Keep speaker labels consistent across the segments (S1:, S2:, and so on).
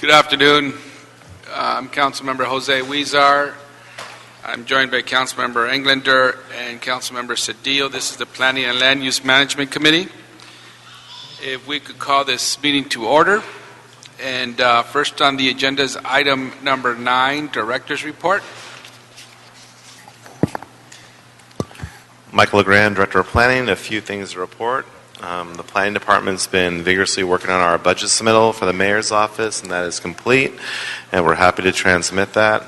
S1: Good afternoon. I'm Councilmember Jose Huizar. I'm joined by Councilmember Englander and Councilmember Cedillo. This is the Planning and Land Use Management Committee. If we could call this meeting to order. And first on the agenda is item number 9, Director's Report.
S2: Michael LeGrand, Director of Planning. A few things to report. The Planning Department's been vigorously working on our budget submittal for the Mayor's Office, and that is complete, and we're happy to transmit that.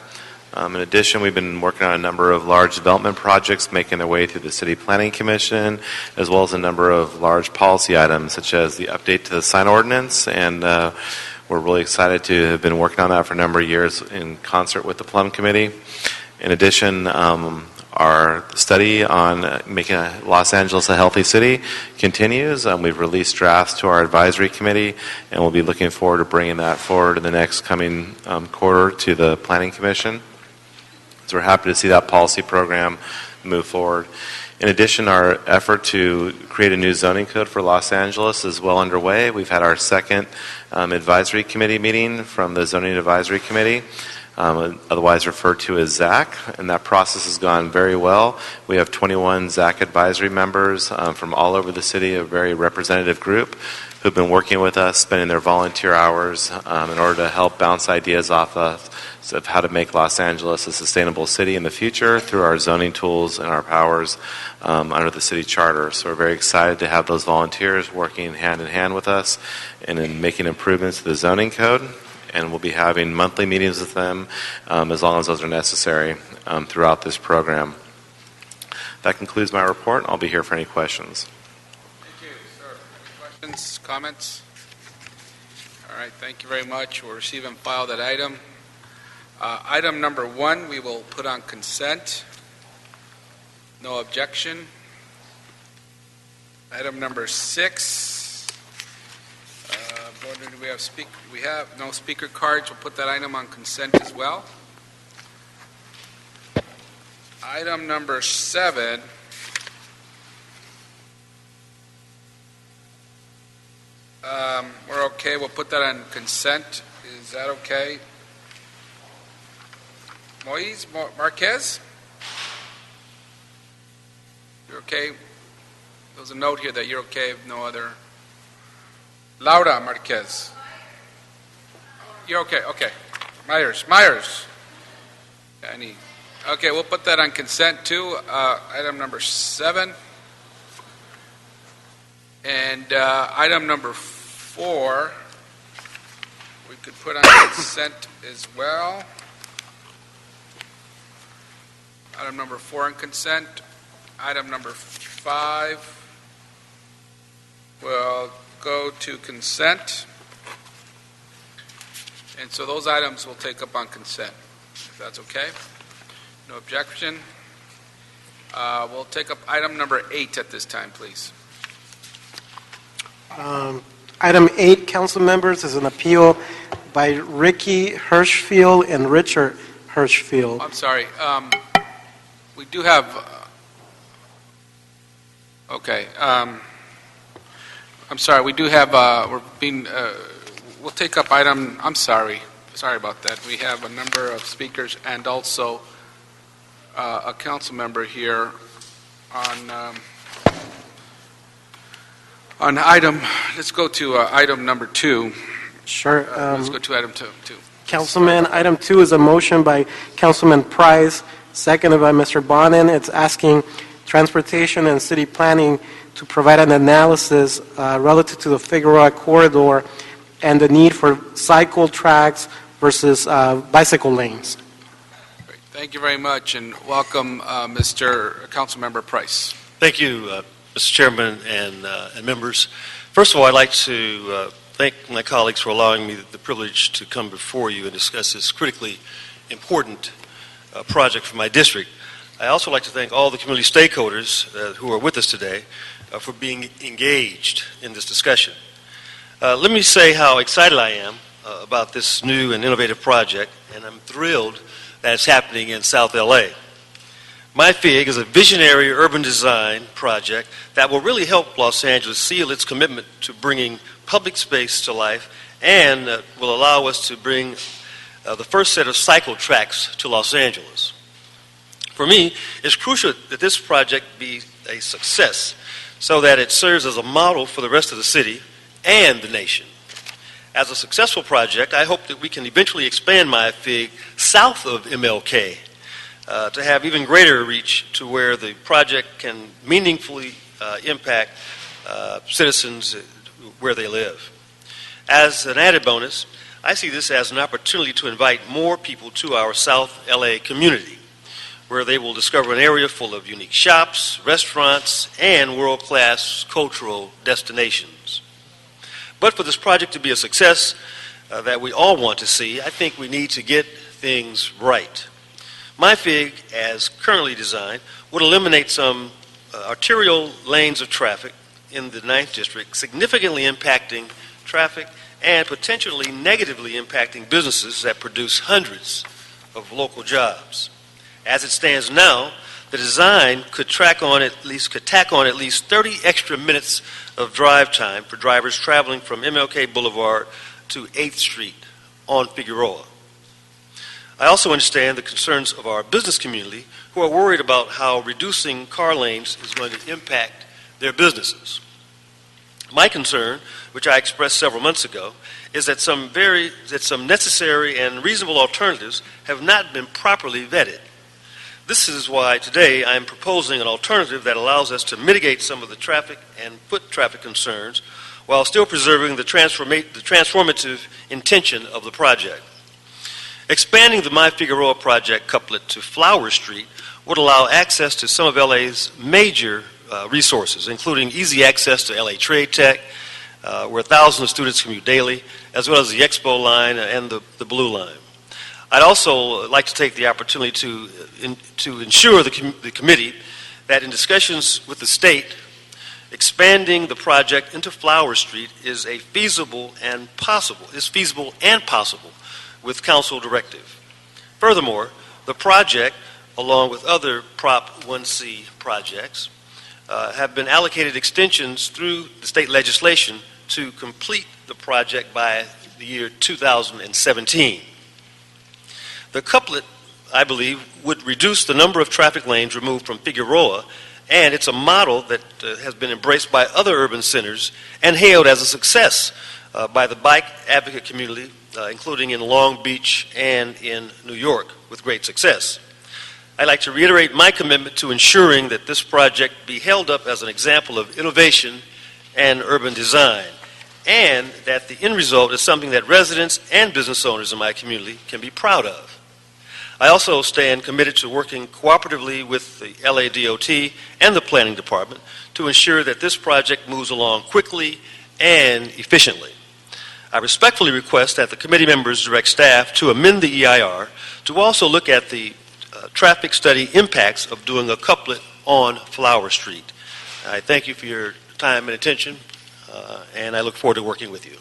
S2: In addition, we've been working on a number of large development projects making their way through the City Planning Commission, as well as a number of large policy items, such as the update to the sign ordinance, and we're really excited to have been working on that for a number of years in concert with the Plum Committee. In addition, our study on making Los Angeles a healthy city continues. We've released drafts to our advisory committee, and we'll be looking forward to bringing that forward in the next coming quarter to the Planning Commission. So we're happy to see that policy program move forward. In addition, our effort to create a new zoning code for Los Angeles is well underway. We've had our second advisory committee meeting from the Zoning Advisory Committee, otherwise referred to as ZAC, and that process has gone very well. We have 21 ZAC advisory members from all over the city, a very representative group who've been working with us, spending their volunteer hours in order to help bounce ideas off us of how to make Los Angeles a sustainable city in the future through our zoning tools and our powers under the city charter. So we're very excited to have those volunteers working hand in hand with us and in making improvements to the zoning code. And we'll be having monthly meetings with them as long as those are necessary throughout this program. That concludes my report. I'll be here for any questions.
S1: Thank you, sir. Any questions, comments? All right, thank you very much. We'll receive and file that item. Item number 1, we will put on consent. No objection. Item number 6. Do we have we have no speaker cards. We'll put that item on consent as well. Item number 7. We're okay. We'll put that on consent. Is that okay? Marquez? You're okay? There's a note here that you're okay if no other. Laura Marquez. You're okay. Okay. Myers. Okay, we'll put that on consent too. Item number 7. And item number 4, we could put on consent as well. Item number 4 on consent. Item number 5 will go to consent. And so those items will take up on consent, if that's okay. No objection. We'll take up item number 8 at this time, please.
S3: Item 8, council members, is an appeal by Ricky Hirschfield and Richard Hirschfield.
S1: I'm sorry. We do have. Okay. I'm sorry. We do have. We're being. We'll take up item. I'm sorry. Sorry about that. We have a number of speakers and also a council member here on item. Let's go to item number 2.
S3: Sure.
S1: Let's go to item 2.
S3: Councilman, item 2 is a motion by Councilman Price, seconded by Mr. Bonin. It's asking Transportation and City Planning to provide an analysis relative to the Figueroa corridor and the need for cycle tracks versus bicycle lanes.
S1: Great. Thank you very much, and welcome, Mr. Councilmember Price.
S4: Thank you, Mr. Chairman and members. First of all, I'd like to thank my colleagues for allowing me the privilege to come before you and discuss this critically important project for my district. I also like to thank all the community stakeholders who are with us today for being engaged in this discussion. Let me say how excited I am about this new and innovative project, and I'm thrilled that it's happening in South LA. MyFig is a visionary urban design project that will really help Los Angeles seal its commitment to bringing public space to life and will allow us to bring the first set of cycle tracks to Los Angeles. For me, it's crucial that this project be a success so that it serves as a model for the rest of the city and the nation. As a successful project, I hope that we can eventually expand MyFig south of MLK to have even greater reach to where the project can meaningfully impact citizens where they live. As an added bonus, I see this as an opportunity to invite more people to our South LA community, where they will discover an area full of unique shops, restaurants, and world-class cultural destinations. But for this project to be a success that we all want to see, I think we need to get things right. MyFig, as currently designed, would eliminate some arterial lanes of traffic in the 9th District, significantly impacting traffic and potentially negatively impacting businesses that produce hundreds of local jobs. As it stands now, the design could tack on at least 30 extra minutes of drive time for drivers traveling from MLK Boulevard to 8th Street on Figueroa. I also understand the concerns of our business community who are worried about how reducing car lanes is going to impact their businesses. My concern, which I expressed several months ago, is that some necessary and reasonable alternatives have not been properly vetted. This is why today I am proposing an alternative that allows us to mitigate some of the traffic and foot traffic concerns while still preserving the transformative intention of the project. Expanding the My Figueroa project couplet to Flower Street would allow access to some of LA's major resources, including easy access to LA Trade Tech, where thousands of students commute daily, as well as the Expo line and the Blue Line. I'd also like to take the opportunity to ensure the committee that in discussions with the state, expanding the project into Flower Street is feasible and possible with council directive. Furthermore, the project, along with other Prop 1C projects, have been allocated extensions through the state legislation to complete the project by the year 2017. The couplet, I believe, would reduce the number of traffic lanes removed from Figueroa, and it's a model that has been embraced by other urban centers and hailed as a success by the bike advocate community, including in Long Beach and in New York, with great success. I'd like to reiterate my commitment to ensuring that this project be held up as an example of innovation and urban design, and that the end result is something that residents and business owners in my community can be proud of. I also stand committed to working cooperatively with the LA DOT and the Planning Department to ensure that this project moves along quickly and efficiently. I respectfully request that the committee members direct staff to amend the EIR to also look at the traffic study impacts of doing a couplet on Flower Street. I thank you for your time and attention, and I look forward to working with you.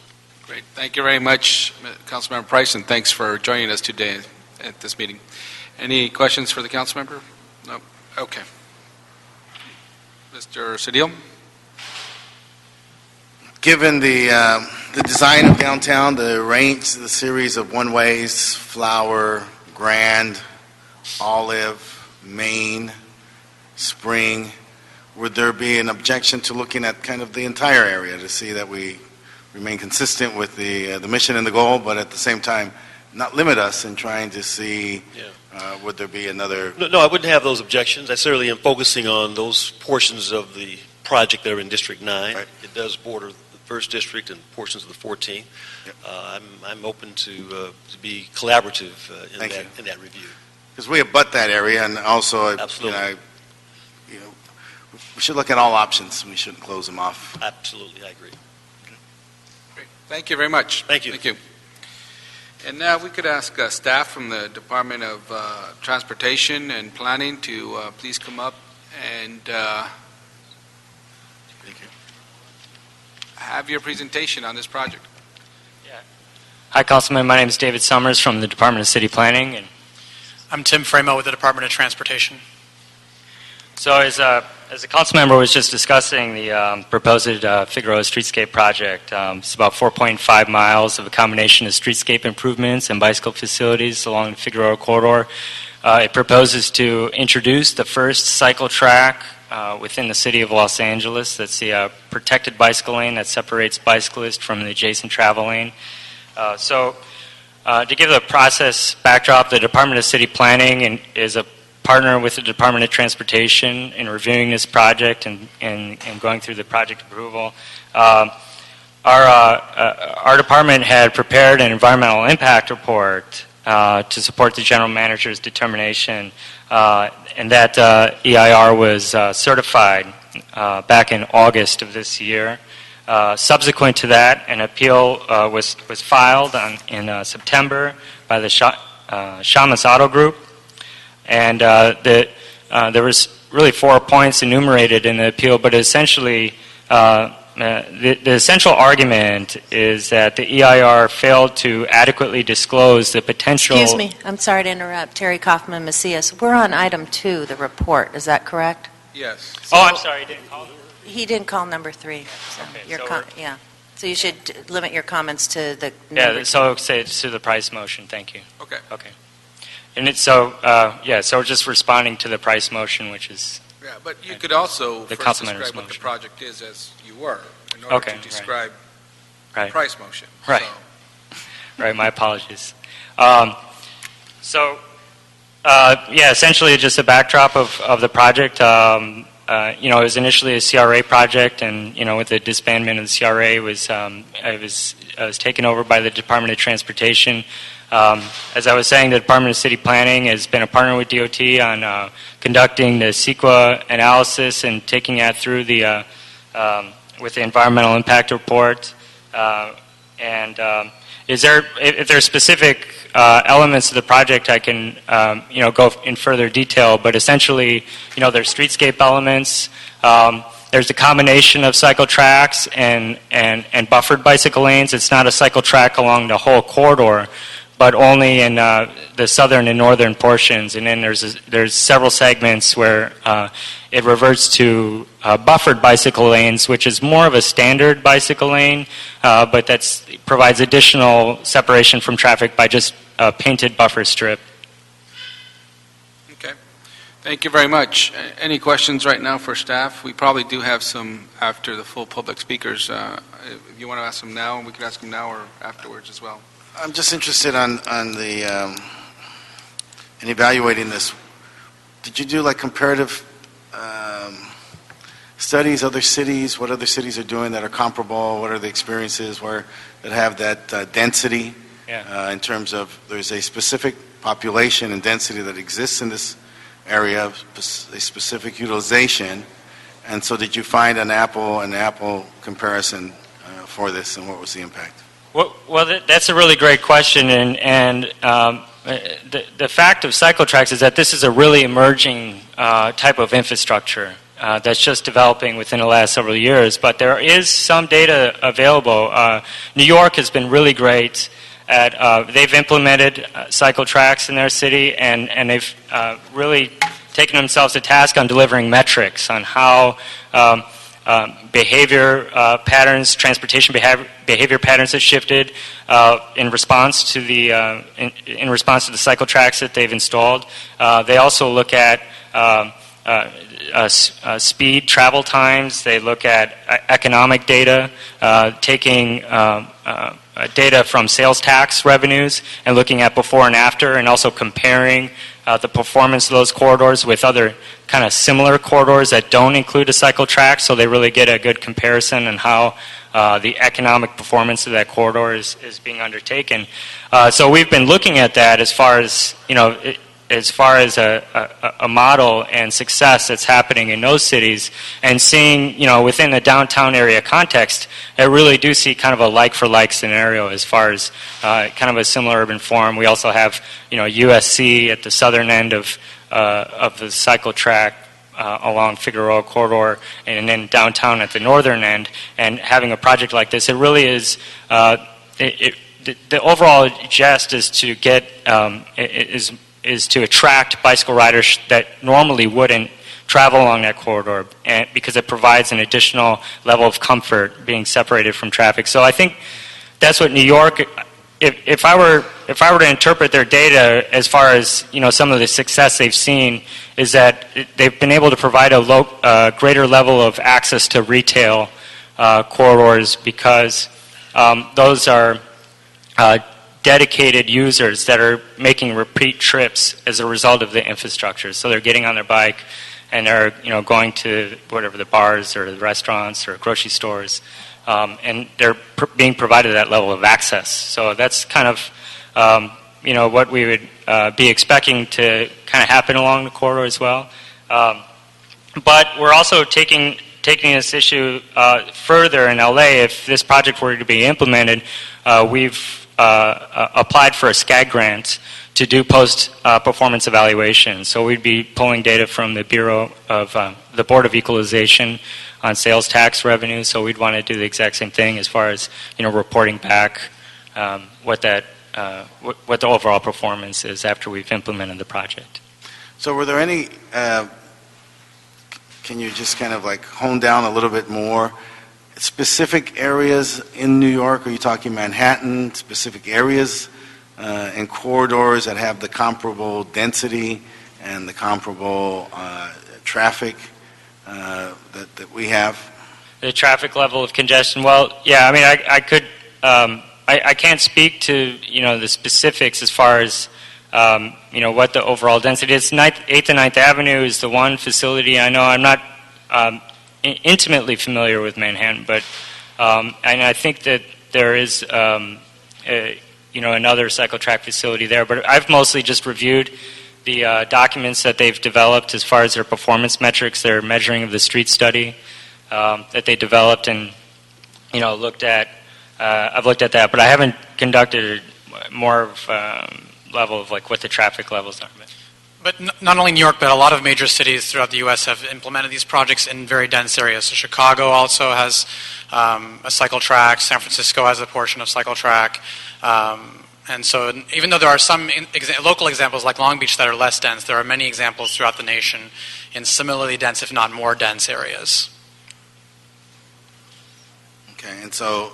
S1: Great. Thank you very much, Councilmember Price, and thanks for joining us today at this meeting. Any questions for the council member? No? Okay. Mr. Cedillo?
S5: Given the design of downtown, the series of one-ways, Flower, Grand, Olive, Main, Spring, would there be an objection to looking at kind of the entire area to see that we remain consistent with the mission and the goal, but at the same time not limit us in trying to see would there be another...
S4: No, I wouldn't have those objections. I certainly am focusing on those portions of the project that are in District 9. Right. It does border the 1st District and portions of the 14th. Yep. I'm open to be collaborative in that review.
S5: Because we abut that area, and also,
S4: absolutely.
S5: We should look at all options. We shouldn't close them off.
S4: Absolutely, I agree.
S1: Okay. Great. Thank you very much.
S4: Thank you.
S1: Thank you. And now we could ask staff from the Department of Transportation and Planning to please come up and have your presentation on this project.
S6: Yeah. Hi, Councilman. My name is David Summers from the Department of City Planning. And
S7: I'm Tim Framo with the Department of Transportation.
S6: so as as the council member was just discussing the proposed Figueroa Streetscape project, it's about 4.5 miles of a combination of streetscape improvements and bicycle facilities along the Figueroa corridor. It proposes to introduce the first cycle track within the city of Los Angeles. That's the protected bicycle lane that separates bicyclists from the adjacent travel lane. To give the process backdrop, the Department of City Planning is a partner with the Department of Transportation in reviewing this project and going through the project approval. Our department had prepared an environmental impact report to support the general manager's determination, and that EIR was certified back in August of this year. Subsequent to that, an appeal was filed in September by the Shamus Auto Group, and there was really 4 points enumerated in the appeal, but essentially the essential argument is that the EIR failed to adequately disclose the potential...
S7: Excuse me, I'm sorry to interrupt. Terry Kaufman Macias. We're on item 2, the report. Is that correct?
S1: Yes.
S6: I'm sorry, you didn't call it?
S7: He didn't call number 3. So
S6: Okay,
S7: yeah. So you should limit your comments to the
S6: Yeah,
S7: number
S6: so say it's to the price motion. Thank you.
S1: Okay.
S6: Okay. And it's so we're just responding to the price motion, which is...
S1: Yeah, but you could also
S6: The
S1: first
S6: council member's
S1: describe what the
S6: motion.
S1: project is as you were, in order
S6: Okay,
S1: to
S6: right.
S1: describe the
S6: Right.
S1: price motion.
S6: Right.
S1: So,
S6: Right, my apologies. Essentially just a backdrop of the project. It was initially a CRA project, and with the disbandment of the CRA, it was taken over by the Department of Transportation. As I was saying, the Department of City Planning has been a partner with DOT on conducting the CEQA analysis and taking that through with the environmental impact report. If there are specific elements of the project, I can go in further detail. But essentially, there's streetscape elements. There's a combination of cycle tracks and buffered bicycle lanes. It's not a cycle track along the whole corridor, but only in the southern and northern portions. And then there's several segments where it reverts to buffered bicycle lanes, which is more of a standard bicycle lane, but that provides additional separation from traffic by just a painted buffer strip.
S1: okay. Thank you very much. Any questions right now for staff? We probably do have some after the full public speakers. If you want to ask them now, we could ask them now or afterwards as well.
S5: I'm just interested on the in evaluating this. Did you do like comparative studies, other cities, what other cities are doing that are comparable? What are the experiences that have that density?
S6: Yeah.
S5: In terms of there's a specific population and density that exists in this area, a specific utilization, and so did you find an apple comparison for this, and what was the impact?
S6: Well, that's a really great question, and the fact of cycle tracks is that this is a really emerging type of infrastructure that's just developing within the last several years. But there is some data available. New York has been really great at they've implemented cycle tracks in their city, and they've really taken themselves to task on delivering metrics on how behavior patterns, transportation behavior patterns have shifted in response to the cycle tracks that they've installed. They also look at speed, travel times. They look at economic data, taking data from sales tax revenues and looking at before and after, and also comparing the performance of those corridors with other kind of similar corridors that don't include a cycle track, so they really get a good comparison on how the economic performance of that corridor is being undertaken. So we've been looking at that as far as a model and success that's happening in those cities, and seeing, within the downtown area context, I really do see kind of a like-for-like scenario as far as kind of a similar urban form. We also have, USC at the southern end of the cycle track along Figueroa corridor, and then downtown at the northern end. And having a project like this, it really is. The overall gist is to get is to attract bicycle riders that normally wouldn't travel along that corridor, and because it provides an additional level of comfort being separated from traffic. So I think that's what New York, if I were to interpret their data as far as some of the success they've seen, is that they've been able to provide a greater level of access to retail corridors because those are dedicated users that are making repeat trips as a result of the infrastructure. So they're getting on their bike and they're going to whatever the bars or the restaurants or grocery stores, and they're being provided that level of access. So that's kind of what we would be expecting to kind of happen along the corridor as well. But we're also taking this issue further in LA. If this project were to be implemented, we've applied for a SCAG grant to do post-performance evaluation. So we'd be pulling data from the Bureau of the Board of Equalization on sales tax revenue. So we'd want to do the exact same thing as far as reporting back what the overall performance is after we've implemented the project.
S5: So were there any, can you just kind of like hone down a little bit more, specific areas in New York? Are you talking Manhattan, specific areas and corridors that have the comparable density and the comparable traffic that we have?
S6: The traffic level of congestion. Well, yeah. I mean, I could. I can't speak to the specifics as far as what the overall density is. 8th and 9th Avenue is the one facility I know. I'm not intimately familiar with Manhattan, but and I think that there is another cyclotrack facility there. But I've mostly just reviewed the documents that they've developed as far as their performance metrics, their measuring of the street study that they developed, and looked at. I've looked at that, but I haven't conducted more of level of like what the traffic levels are.
S8: But not only New York, but a lot of major cities throughout the U.S. have implemented these projects in very dense areas. So Chicago also has a cycle track. San Francisco has a portion of cycle track. And so even though there are some local examples like Long Beach that are less dense, there are many examples throughout the nation in similarly dense, if not more dense areas.
S5: Okay, and so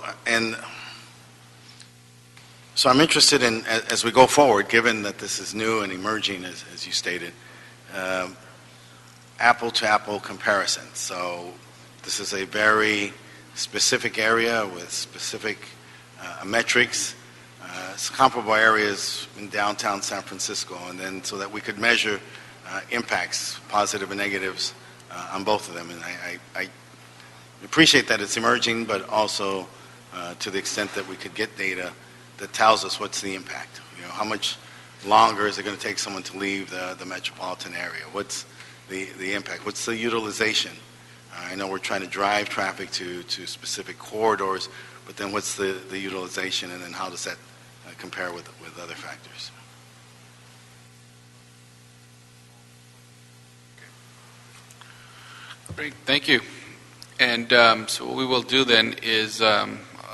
S5: I'm interested in, as we go forward, given that this is new and emerging, as you stated, apple-to-apple comparison. So this is a very specific area with specific metrics, comparable areas in downtown San Francisco, and then so that we could measure impacts, positive and negatives, on both of them. And I appreciate that it's emerging, but also to the extent that we could get data that tells us what's the impact. How much longer is it going to take someone to leave the metropolitan area? What's the impact? What's the utilization? I know we're trying to drive traffic to specific corridors, but then what's the utilization, and then how does that compare with other factors?
S1: Great, thank you. And so what we will do then is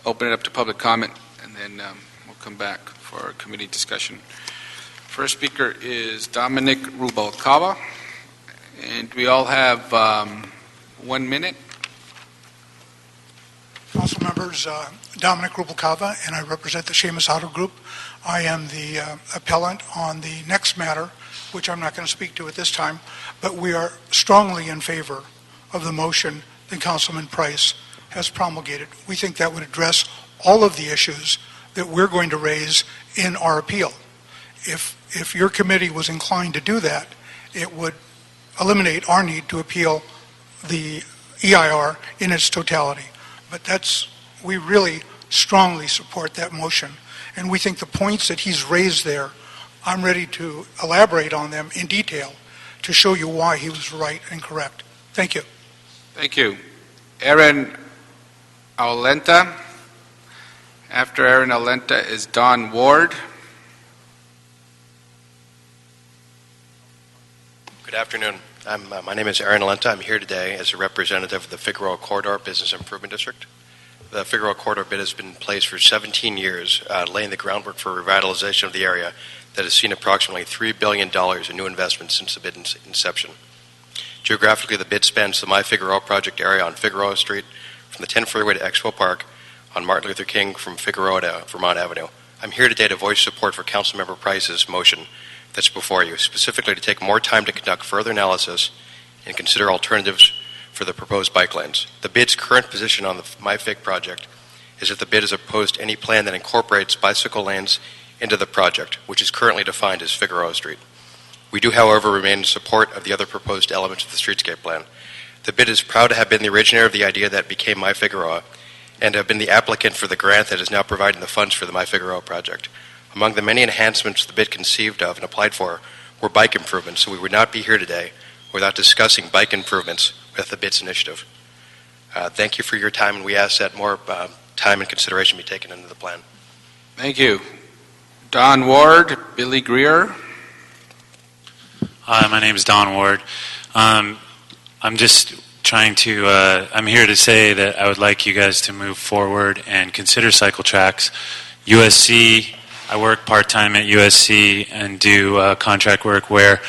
S1: open it up to public comment, and then we'll come back for our committee discussion. First speaker is Dominic Rubalcaba, and we all have 1 minute.
S9: Council members, Dominic Rubalcaba, and I represent the Seamus Auto Group. I am the appellant on the next matter, which I'm not going to speak to at this time, but we are strongly in favor of the motion that Councilman Price has promulgated. We think that would address all of the issues that we're going to raise in our appeal. If your committee was inclined to do that, it would eliminate our need to appeal the EIR in its totality. But we really strongly support that motion. And we think the points that he's raised there, I'm ready to elaborate on them in detail to show you why he was right and correct. Thank you.
S1: Thank you. Aaron Aulenta. After Aaron Aulenta is Don Ward.
S10: Good afternoon. My name is Aaron Aulenta. I'm here today as a representative of the Figueroa Corridor Business Improvement District. The Figueroa Corridor bid has been in place for 17 years, laying the groundwork for revitalization of the area that has seen approximately $3 billion in new investments since the bid inception. Geographically, the bid spans the My Figueroa project area on Figueroa Street from the 10 freeway to Expo Park on Martin Luther King from Figueroa to Vermont Avenue. I'm here today to voice support for Councilmember Price's motion that's before you, specifically to take more time to conduct further analysis and consider alternatives for the proposed bike lanes. The bid's current position on the MyFig project is that the bid is opposed to any plan that incorporates bicycle lanes into the project, which is currently defined as Figueroa Street. We do, however, remain in support of the other proposed elements of the streetscape plan. The bid is proud to have been the originator of the idea that became My Figueroa and have been the applicant for the grant that is now providing the funds for the My Figueroa project. Among the many enhancements the bid conceived of and applied for were bike improvements, so we would not be here today without discussing bike improvements with the bid's initiative. Thank you for your time, and we ask that more time and consideration be taken into the plan.
S1: Thank you. Don Ward, Billy Greer.
S11: Hi, my name is Don Ward. I'm just trying to, I'm here to say that I would like you guys to move forward and consider cycle tracks. USC, I work part-time at USC and do contract work where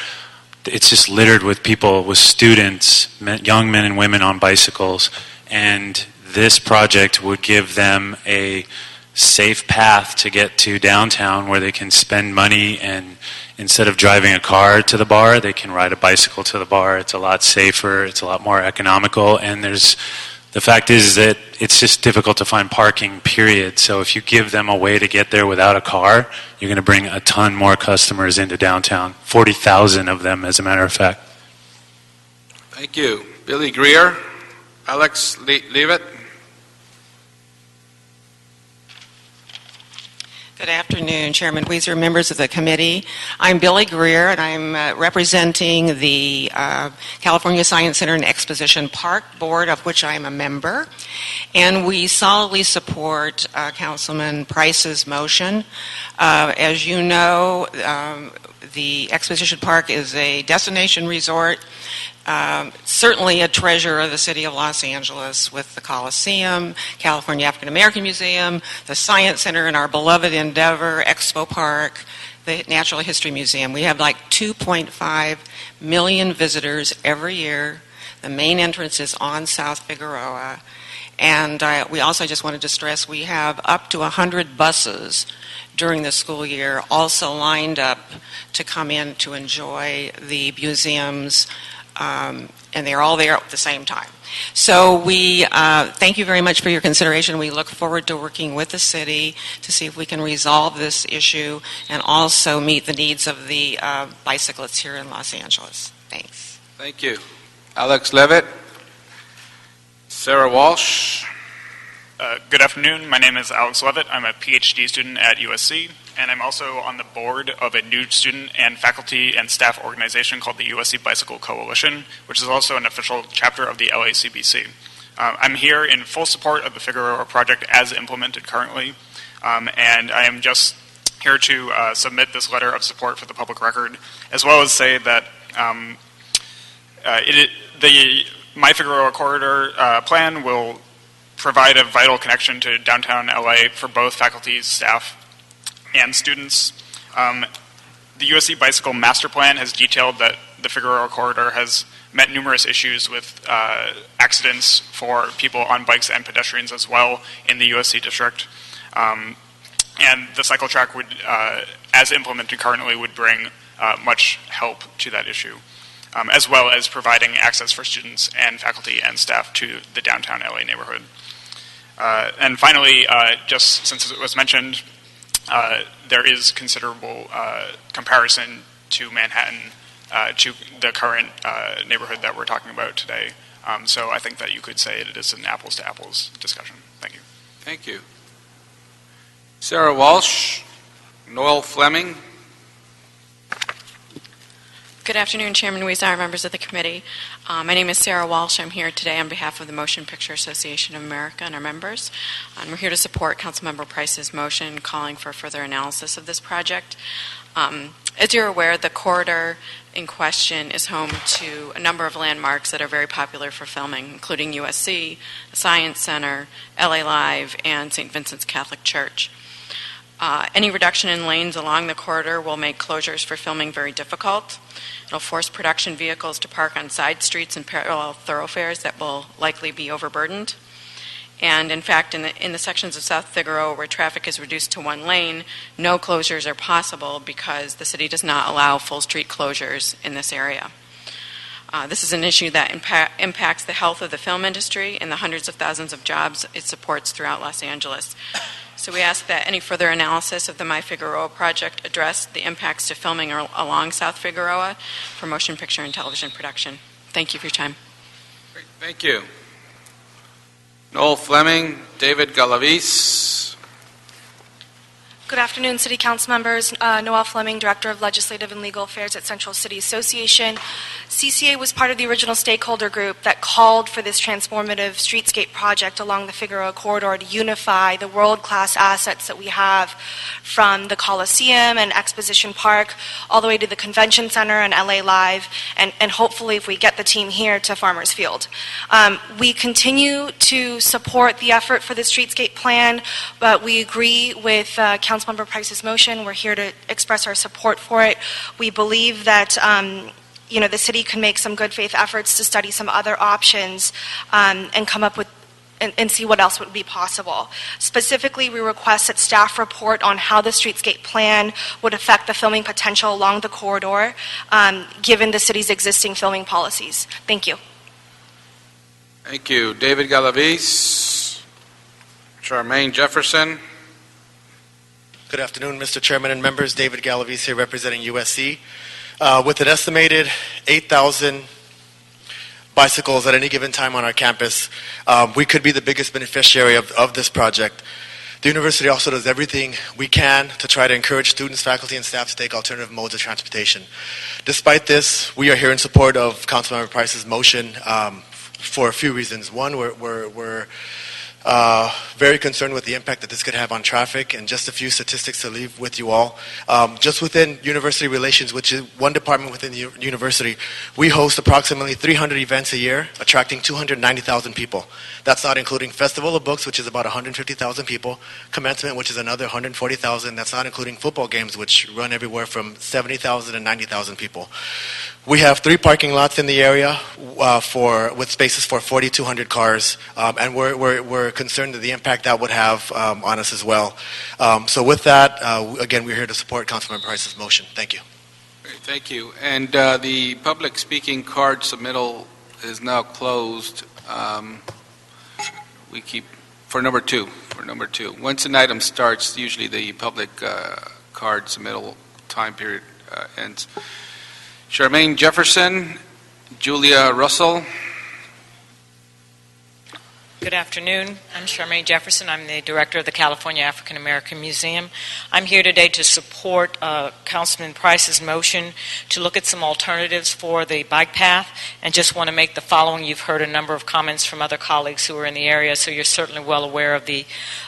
S11: it's just littered with people, with students, young men and women on bicycles, and this project would give them a safe path to get to downtown where they can spend money, and instead of driving a car to the bar, they can ride a bicycle to the bar. It's a lot safer, it's a lot more economical, and the fact is that it's just difficult to find parking, period. So if you give them a way to get there without a car, you're going to bring a ton more customers into downtown. 40,000 of them, as a matter of fact.
S1: Thank you. Billy Greer. Alex Leavitt.
S12: Good afternoon, Chairman Weiser, members of the committee. I'm Billy Greer, and I'm representing the California Science Center and Exposition Park Board, of which I am a member. And we solidly support Councilman Price's motion. As you know, the Exposition Park is a destination resort, certainly a treasure of the city of Los Angeles, with the Coliseum, California African American Museum, the Science Center, and our beloved Endeavor, Expo Park, the Natural History Museum. We have like 2.5 million visitors every year. The main entrance is on South Figueroa. And we also just wanted to stress we have up to 100 buses during the school year also lined up to come in to enjoy the museums, and they're all there at the same time. So we thank you very much for your consideration. We look forward to working with the city to see if we can resolve this issue and also meet the needs of the bicyclists here in Los Angeles. Thanks.
S1: Thank you. Alex Leavitt. Sarah Walsh.
S13: Good afternoon. My name is Alex Leavitt. I'm a PhD student at USC, and I'm also on the board of a new student and faculty and staff organization called the USC Bicycle Coalition, which is also an official chapter of the LACBC. I'm here in full support of the Figueroa project as implemented currently, and I am just here to submit this letter of support for the public record, as well as say that the My Figueroa Corridor plan will provide a vital connection to downtown LA for both faculty, staff, and students. The USC Bicycle Master Plan has detailed that the Figueroa Corridor has met numerous issues with accidents for people on bikes and pedestrians as well in the USC district. And the cycle track would, as implemented currently, would bring much help to that issue, as well as providing access for students and faculty and staff to the downtown LA neighborhood. And finally, just since it was mentioned, there is considerable comparison to Manhattan, to the current neighborhood that we're talking about today. So I think that you could say it is an apples-to-apples discussion. Thank you.
S1: Thank you. Sarah Walsh. Noel Fleming.
S14: Good afternoon, Chairman Weiser, members of the committee. My name is Sarah Walsh. I'm here today on behalf of the Motion Picture Association of America and our members. We're here to support Councilmember Price's motion calling for further analysis of this project. As you're aware, the corridor in question is home to a number of landmarks that are very popular for filming, including USC, the Science Center, LA Live, and St. Vincent's Catholic Church. Any reduction in lanes along the corridor will make closures for filming very difficult. It'll force production vehicles to park on side streets and parallel thoroughfares that will likely be overburdened. And in fact, in the sections of South Figueroa where traffic is reduced to one lane, no closures are possible because the city does not allow full street closures in this area. This is an issue that impacts the health of the film industry and the hundreds of thousands of jobs it supports throughout Los Angeles. So we ask that any further analysis of the My Figueroa project address the impacts to filming along South Figueroa for motion picture and television production. Thank you for your time.
S1: Great, thank you. Noel Fleming, David Galavis.
S15: Good afternoon, City Council members. Noel Fleming, Director of Legislative and Legal Affairs at Central City Association. CCA was part of the original stakeholder group that called for this transformative streetscape project along the Figueroa corridor to unify the world-class assets that we have from the Coliseum and Exposition Park all the way to the Convention Center and LA Live, and hopefully, if we get the team here, to Farmers Field. We continue to support the effort for the streetscape plan, but we agree with Councilmember Price's motion. We're here to express our support for it. We believe that the city can make some good faith efforts to study some other options and come up with and see what else would be possible. Specifically, we request that staff report on how the streetscape plan would affect the filming potential along the corridor, given the city's existing filming policies. Thank you.
S1: Thank you. David Galavis. Charmaine Jefferson.
S16: Good afternoon, Mr. Chairman and members. David Galavis here representing USC. With an estimated 8,000 bicycles at any given time on our campus, we could be the biggest beneficiary of this project. The university also does everything we can to try to encourage students, faculty, and staff to take alternative modes of transportation. Despite this, we are here in support of Councilmember Price's motion for a few reasons. One, we're very concerned with the impact that this could have on traffic, and just a few statistics to leave with you all. Just within university relations, which is one department within the university, we host approximately 300 events a year, attracting 290,000 people. That's not including Festival of Books, which is about 150,000 people, Commencement, which is another 140,000. That's not including football games, which run everywhere from 70,000 to 90,000 people. We have 3 parking lots in the area with spaces for 4,200 cars, and we're concerned that the impact that would have on us as well. So with that, again, we're here to support Councilmember Price's motion. Thank you.
S1: Great, thank you. And the public speaking card submittal is now closed. We keep for number two. Once an item starts, usually the public card submittal time period ends. Charmaine Jefferson, Julia Russell.
S17: Good afternoon. I'm Charmaine Jefferson. I'm the director of the California African American Museum. I'm here today to support Councilman Price's motion to look at some alternatives for the bike path, and just want to make the following. You've heard a number of comments from other colleagues who are in the area, so you're certainly well aware of the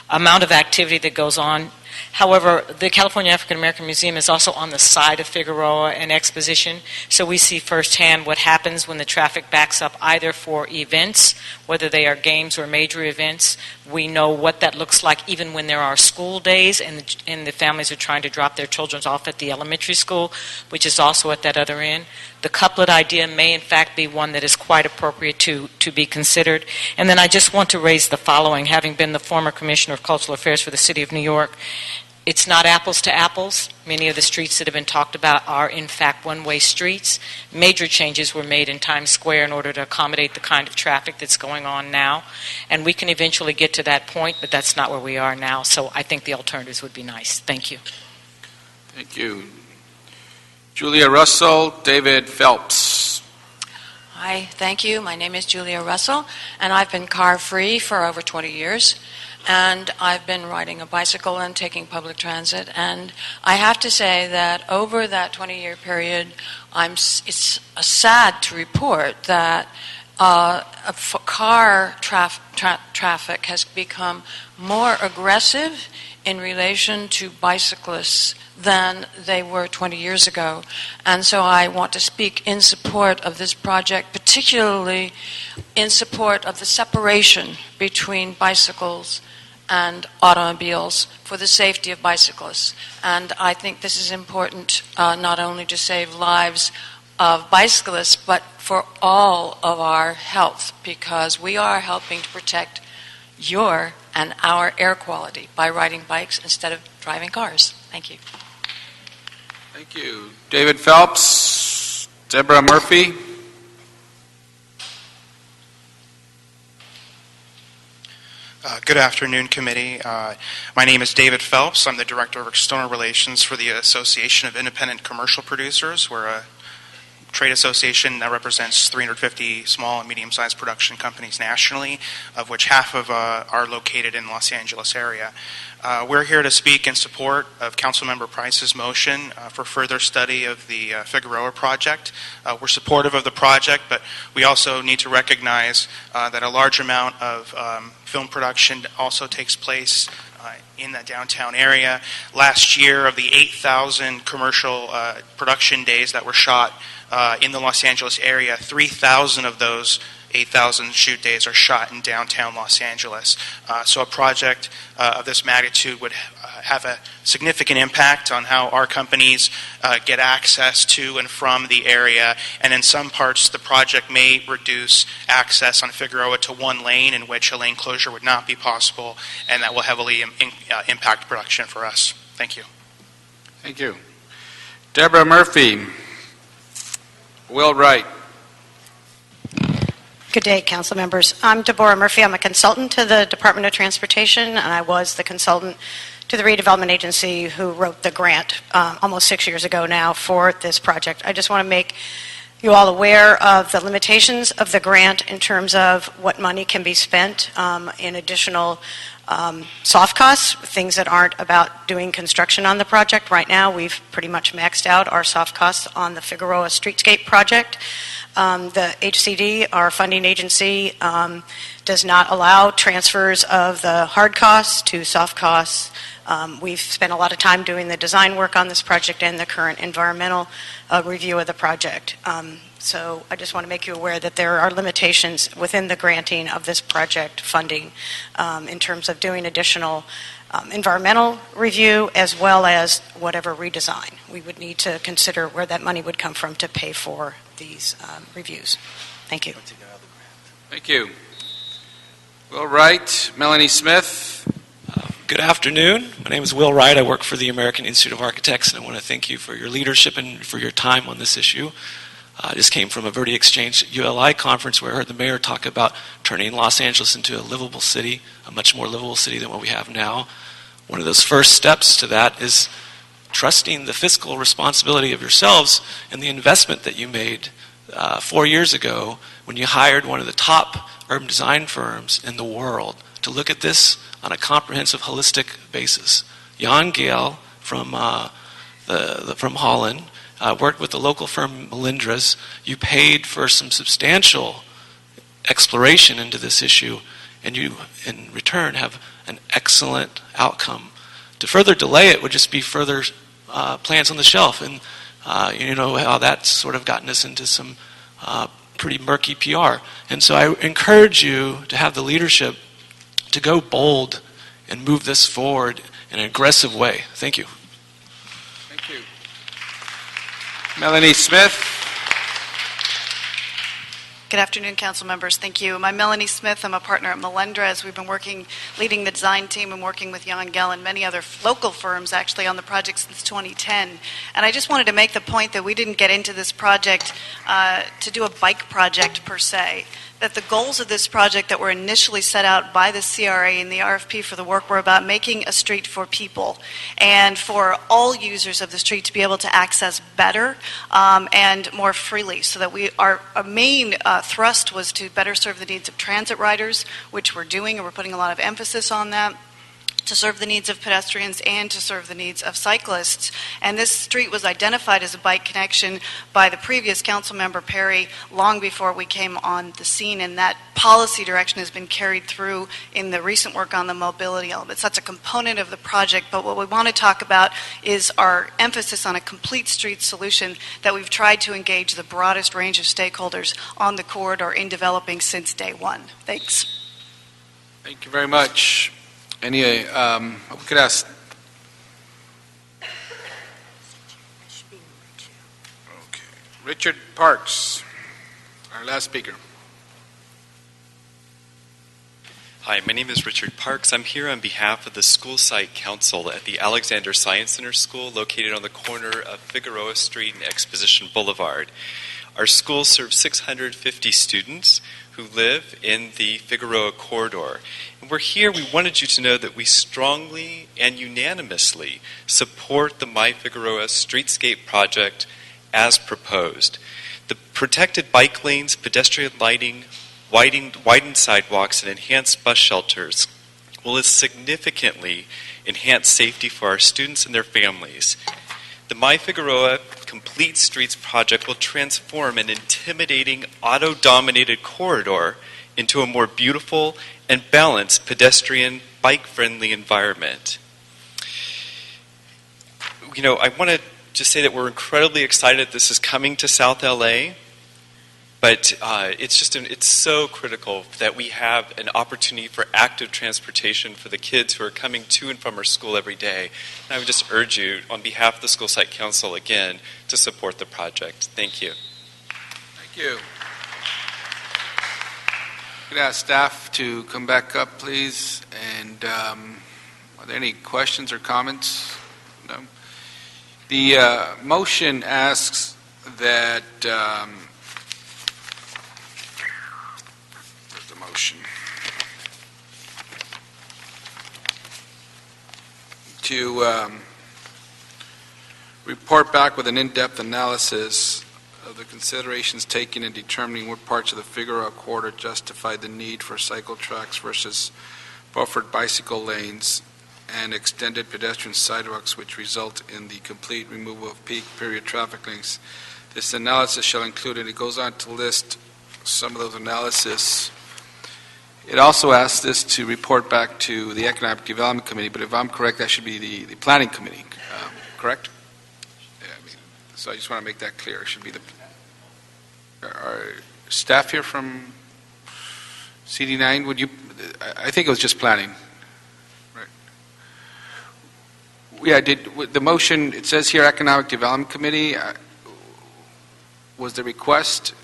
S17: amount of activity that goes on. However, the California African American Museum is also on the side of Figueroa and Exposition, so we see firsthand what happens when the traffic backs up either for events, whether they are games or major events. We know what that looks like even when there are school days and the families are trying to drop their children off at the elementary school, which is also at that other end. The couplet idea may in fact be one that is quite appropriate to be considered. And then I just want to raise the following. Having been the former Commissioner of Cultural Affairs for the City of New York, it's not apples to apples. Many of the streets that have been talked about are in fact one-way streets. Major changes were made in Times Square in order to accommodate the kind of traffic that's going on now. And we can eventually get to that point, but that's not where we are now. So I think the alternatives would be nice. Thank you.
S1: Thank you. Julia Russell, David Phelps.
S18: Hi, thank you. My name is Julia Russell, and I've been car-free for over 20 years. And I've been riding a bicycle and taking public transit. And I have to say that over that 20-year period, it's sad to report that car traffic has become more aggressive in relation to bicyclists than they were 20 years ago. And so I want to speak in support of this project, particularly in support of the separation between bicycles and automobiles for the safety of bicyclists. And I think this is important not only to save lives of bicyclists, but for all of our health, because we are helping to protect your and our air quality by riding bikes instead of driving cars. Thank you.
S1: Thank you. David Phelps, Deborah Murphy.
S19: Good afternoon, committee. My name is David Phelps. I'm the Director of External Relations for the Association of Independent Commercial Producers. We're a trade association that represents 350 small and medium-sized production companies nationally, of which half of are located in the Los Angeles area. We're here to speak in support of Councilmember Price's motion for further study of the Figueroa project. We're supportive of the project, but we also need to recognize that a large amount of film production also takes place in the downtown area. Last year, of the 8,000 commercial production days that were shot in the Los Angeles area, 3,000 of those 8,000 shoot days are shot in downtown Los Angeles. So a project of this magnitude would have a significant impact on how our companies get access to and from the area. And in some parts, the project may reduce access on Figueroa to one lane, in which a lane closure would not be possible, and that will heavily impact production for us. Thank you.
S1: Thank you. Deborah Murphy. Will Wright.
S20: Good day, council members. I'm Deborah Murphy. I'm a consultant to the Department of Transportation, and I was the consultant to the redevelopment agency who wrote the grant almost 6 years ago now for this project. I just want to make you all aware of the limitations of the grant in terms of what money can be spent in additional soft costs, things that aren't about doing construction on the project. Right now, we've pretty much maxed out our soft costs on the Figueroa Streetscape project. The HCD, our funding agency, does not allow transfers of the hard costs to soft costs. We've spent a lot of time doing the design work on this project and the current environmental review of the project. So I just want to make you aware that there are limitations within the granting of this project funding in terms of doing additional environmental review as well as whatever redesign. We would need to consider where that money would come from to pay for these reviews. Thank you.
S1: Thank you. Will Wright, Melanie Smith.
S21: Good afternoon. My name is Will Wright. I work for the American Institute of Architects, and I want to thank you for your leadership and for your time on this issue. I just came from a Verde Exchange ULI conference where I heard the mayor talk about turning Los Angeles into a livable city, a much more livable city than what we have now. One of those first steps to that is trusting the fiscal responsibility of yourselves and the investment that you made 4 years ago when you hired one of the top urban design firms in the world to look at this on a comprehensive, holistic basis. Jan Gale from Holland worked with the local firm Melindres. You paid for some substantial exploration into this issue, and you, in return, have an excellent outcome. To further delay it would just be further plans on the shelf, and you know how that's sort of gotten us into some pretty murky PR. And so I encourage you to have the leadership to go bold and move this forward in an aggressive way. Thank you.
S1: Thank you. Melanie Smith.
S22: Good afternoon, council members. Thank you. I'm Melanie Smith. I'm a partner at Melendrez. We've been leading the design team and working with Jan Gell and many other local firms actually on the project since 2010. And I just wanted to make the point that we didn't get into this project to do a bike project per se. That the goals of this project that were initially set out by the CRA in the RFP for the work were about making a street for people and for all users of the street to be able to access better and more freely, so that our main thrust was to better serve the needs of transit riders, which we're doing, and we're putting a lot of emphasis on that, to serve the needs of pedestrians and to serve the needs of cyclists. And this street was identified as a bike connection by the previous council member Perry long before we came on the scene, and that policy direction has been carried through in the recent work on the mobility elements. That's a component of the project, but what we want to talk about is our emphasis on a complete street solution that we've tried to engage the broadest range of stakeholders on the corridor in developing since day one. Thanks.
S1: Thank you very much. Any, we could ask. Okay. Richard Parks, our last speaker.
S2: Hi, my name is Richard Parks. I'm here on behalf of the School Site Council at the Alexander Science Center School located on the corner of Figueroa Street and Exposition Boulevard. Our school serves 650 students who live in the Figueroa corridor. And we're here, we wanted you to know that we strongly and unanimously support the My Figueroa Streetscape project as proposed. The protected bike lanes, pedestrian lighting, widened sidewalks, and enhanced bus shelters will significantly enhance safety for our students and their families. The My Figueroa Complete Streets project will transform an intimidating auto-dominated corridor into a more beautiful and balanced pedestrian, bike-friendly environment. You know, I want to just say that we're incredibly excited this is coming to South LA. But it's so critical that we have an opportunity for active transportation for the kids who are coming to and from our school every day. And I would just urge you, on behalf of the School Site Council, again, to support the project. Thank you.
S1: Thank you. Could I ask staff to come back up, please? And are there any questions or comments? No. The motion asks that... motion to report back with an in-depth analysis of the considerations taken in determining what parts of the Figueroa corridor justify the need for cycle tracks versus buffered bicycle lanes and extended pedestrian sidewalks, which result in the complete removal of peak period traffic lanes. This analysis shall include, and it goes on to list some of those analysis. It also asks this to report back to the Economic Development Committee, but if I'm correct, that should be the Planning Committee, correct? Yeah, so I just want to make that clear. It should be the... Are staff here from CD9? Would you... I think it was just planning. Right. Yeah, the motion, it says here Economic Development Committee. Was the request...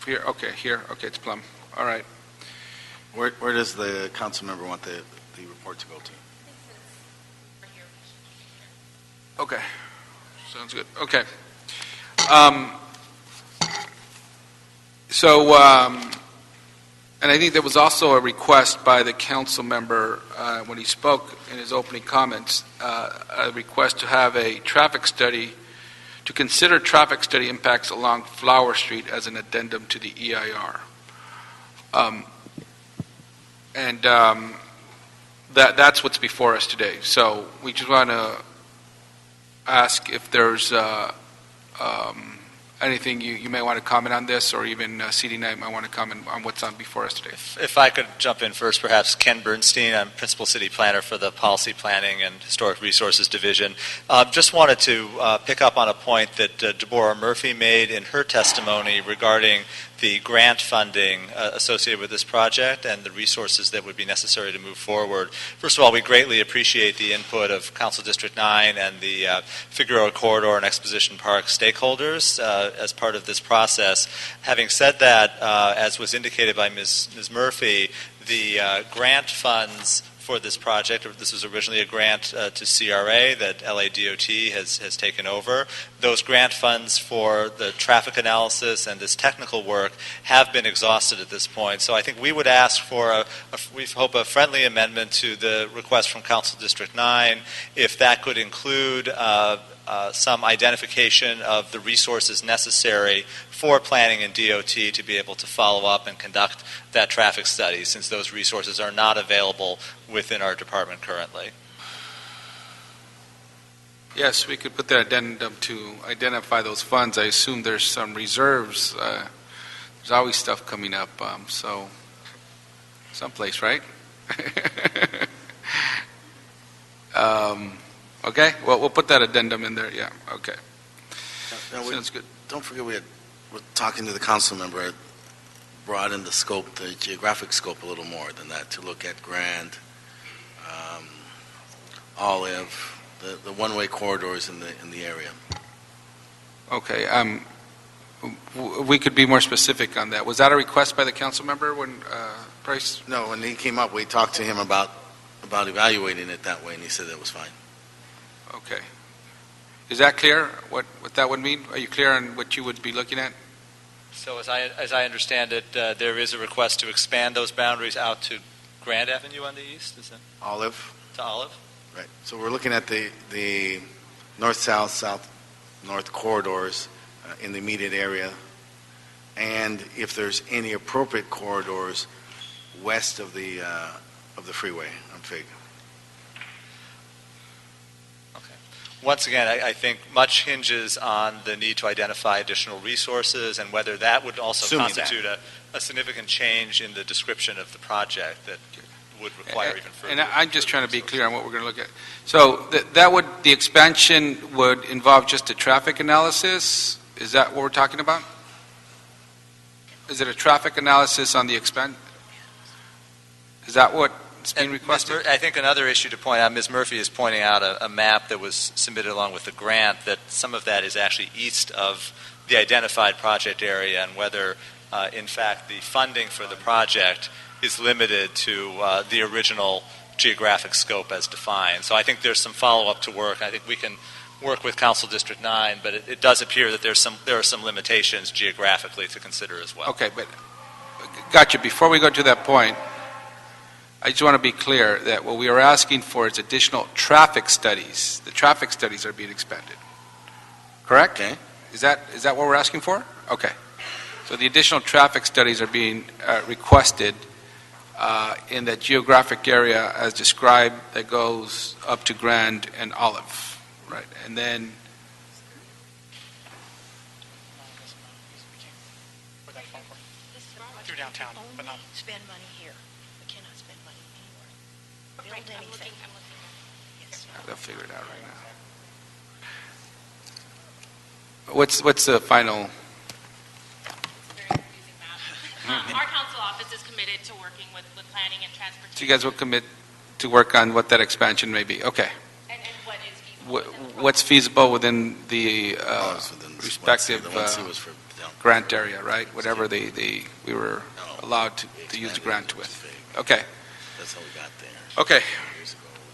S1: Here, okay, it's Plum. All right.
S5: Where does the council member want the report to go to?
S1: Okay, sounds good. Okay. And I think there was also a request by the council member when he spoke in his opening comments, a request to have a traffic study, to consider traffic study impacts along Flower Street as an addendum to the EIR. That's what's before us today. So we just want to ask if there's anything you may want to comment on this, or even CD9 might want to comment on what's on before us today.
S3: If I could jump in first, perhaps. Ken Bernstein, I'm Principal City Planner for the Policy Planning and Historic Resources Division. Just wanted to pick up on a point that Deborah Murphy made in her testimony regarding the grant funding associated with this project and the resources that would be necessary to move forward. First of all, we greatly appreciate the input of Council District 9 and the Figueroa Corridor and Exposition Park stakeholders as part of this process. Having said that, as was indicated by Ms. Murphy, the grant funds for this project, this was originally a grant to CRA that LADOT has taken over. Those grant funds for the traffic analysis and this technical work have been exhausted at this point. So I think we would ask for, we hope, a friendly amendment to the request from Council District 9, if that could include some identification of the resources necessary for planning and DOT to be able to follow up and conduct that traffic study, since those resources are not available within our department currently.
S1: Yes, we could put that addendum to identify those funds. I assume there's some reserves. There's always stuff coming up, so someplace, right? Okay, well, we'll put that addendum in there, yeah, okay.
S5: Now,
S1: Sounds good.
S5: Don't forget we're talking to the council member. broaden the scope, the geographic scope a little more than that, to look at Grand, Olive, the one-way corridors in the area.
S1: Okay, we could be more specific on that. Was that a request by the council member when Price?
S5: No, when he came up, we talked to him about evaluating it that way, and he said that was fine.
S1: Okay. Is that clear, what that would mean? Are you clear on what you would be looking at?
S3: So as I understand it, there is a request to expand those boundaries out to Grand Avenue on the east, is that?
S5: Olive.
S3: To Olive?
S5: Right. So we're looking at the north-south, south-north corridors in the immediate area, and if there's any appropriate corridors west of the freeway on Fig.
S3: Once again, I think much hinges on the need to identify additional resources and whether that would also
S5: Assuming
S3: constitute a significant change in the description of the project that would require even further.
S1: And I'm just trying to be clear on what we're going to look at. So the expansion would involve just a traffic analysis? Is that what we're talking about? Is it a traffic analysis on the expand? Is that what it's being requested?
S3: I think another issue to point out, Ms. Murphy is pointing out a map that was submitted along with the grant, that some of that is actually east of the identified project area, and whether, in fact, the funding for the project is limited to the original geographic scope as defined. So I think there's some follow-up to work. I think we can work with Council District 9, but it does appear that there are some limitations geographically to consider as well.
S1: Okay, but gotcha. Before we go to that point, I just want to be clear that what we are asking for is additional traffic studies. The traffic studies are being expanded. Correct?
S5: Okay.
S1: Is that what we're asking for? Okay. So the additional traffic studies are being requested in that geographic area as described that goes up to Grand and Olive, right? And then
S8: Through downtown, but not.
S4: Spend money here. We cannot spend money anywhere. Build anything.
S1: they'll figure it out right now. What's the final?
S7: Our council office is committed to working with planning and transportation.
S1: So you guys will commit to work on what that expansion may be. Okay.
S7: And what is feasible?
S1: What's feasible within the respective grant area, right? Whatever we were allowed to use the grant with. Okay.
S5: That's how we got there.
S1: Okay.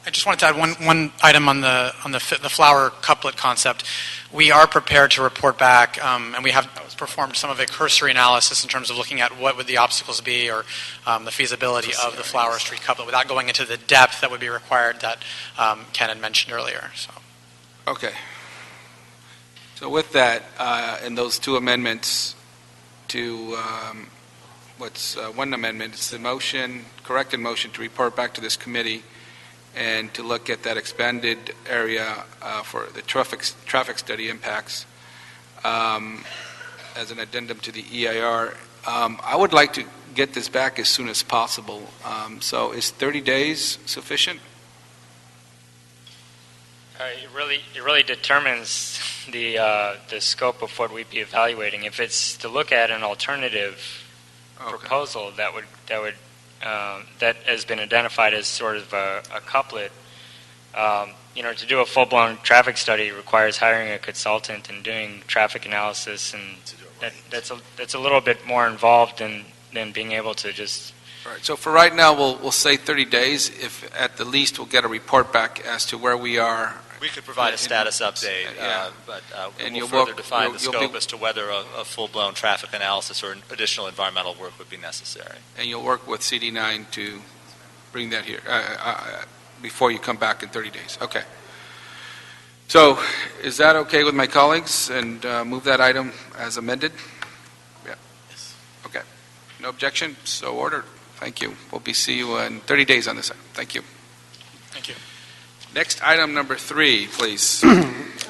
S8: I just wanted to add one item on the flower couplet concept. We are prepared to report back, and we have performed some of a cursory analysis in terms of looking at what would the obstacles be or the feasibility of the Flower Street couplet without going into the depth that would be required that Ken had mentioned earlier. So.
S1: Okay. So with that, and those two amendments to one amendment, it's the motion, corrected motion to report back to this committee and to look at that expanded area for the traffic study impacts as an addendum to the EIR. I would like to get this back as soon as possible. So is 30 days sufficient?
S6: It really determines the scope of what we'd be evaluating. If it's to look at an alternative proposal that has been identified as sort of a couplet, to do a full-blown traffic study requires hiring a consultant and doing traffic analysis, and that's a little bit more involved than being able to just.
S1: All right. So for right now, we'll say 30 days. If at the least we'll get a report back as to where we are.
S3: We could provide a status update, but
S1: and
S3: we'll further define the scope as to whether a full-blown traffic analysis or additional environmental work would be necessary.
S1: And you'll work with CD9 to bring that here before you come back in 30 days. Okay. So is that okay with my colleagues, and move that item as amended? Yeah. Yes. Okay. No objection? So ordered. Thank you. We'll see you in 30 days on this item. Thank you.
S8: Thank you.
S1: Next, item number 3, please.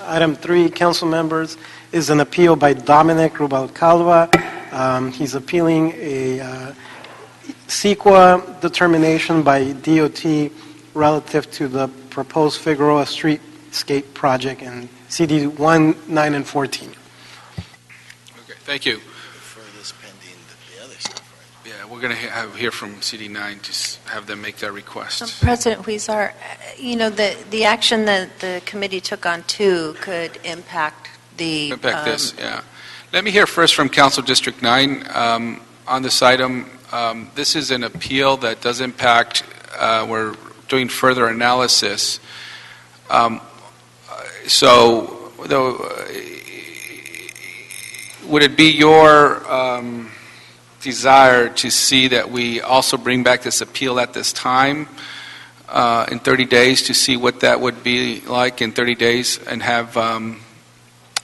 S23: Item 3, council members, is an appeal by Dominic Rubalcalva. He's appealing a CEQA determination by DOT relative to the proposed Figueroa Streetscape project in CD 1, 9, and 14.
S1: Okay, thank you.
S5: For this pending the other stuff,
S1: we're going to hear from CD9 to have them make that request.
S9: President Huizar, the action that the committee took on 2 could impact the...
S1: This, yeah. Let me hear first from Council District 9 on this item. This is an appeal that does impact, we're doing further analysis. So, would it be your desire to see that we also bring back this appeal at this time in 30 days to see what that would be like in 30 days and have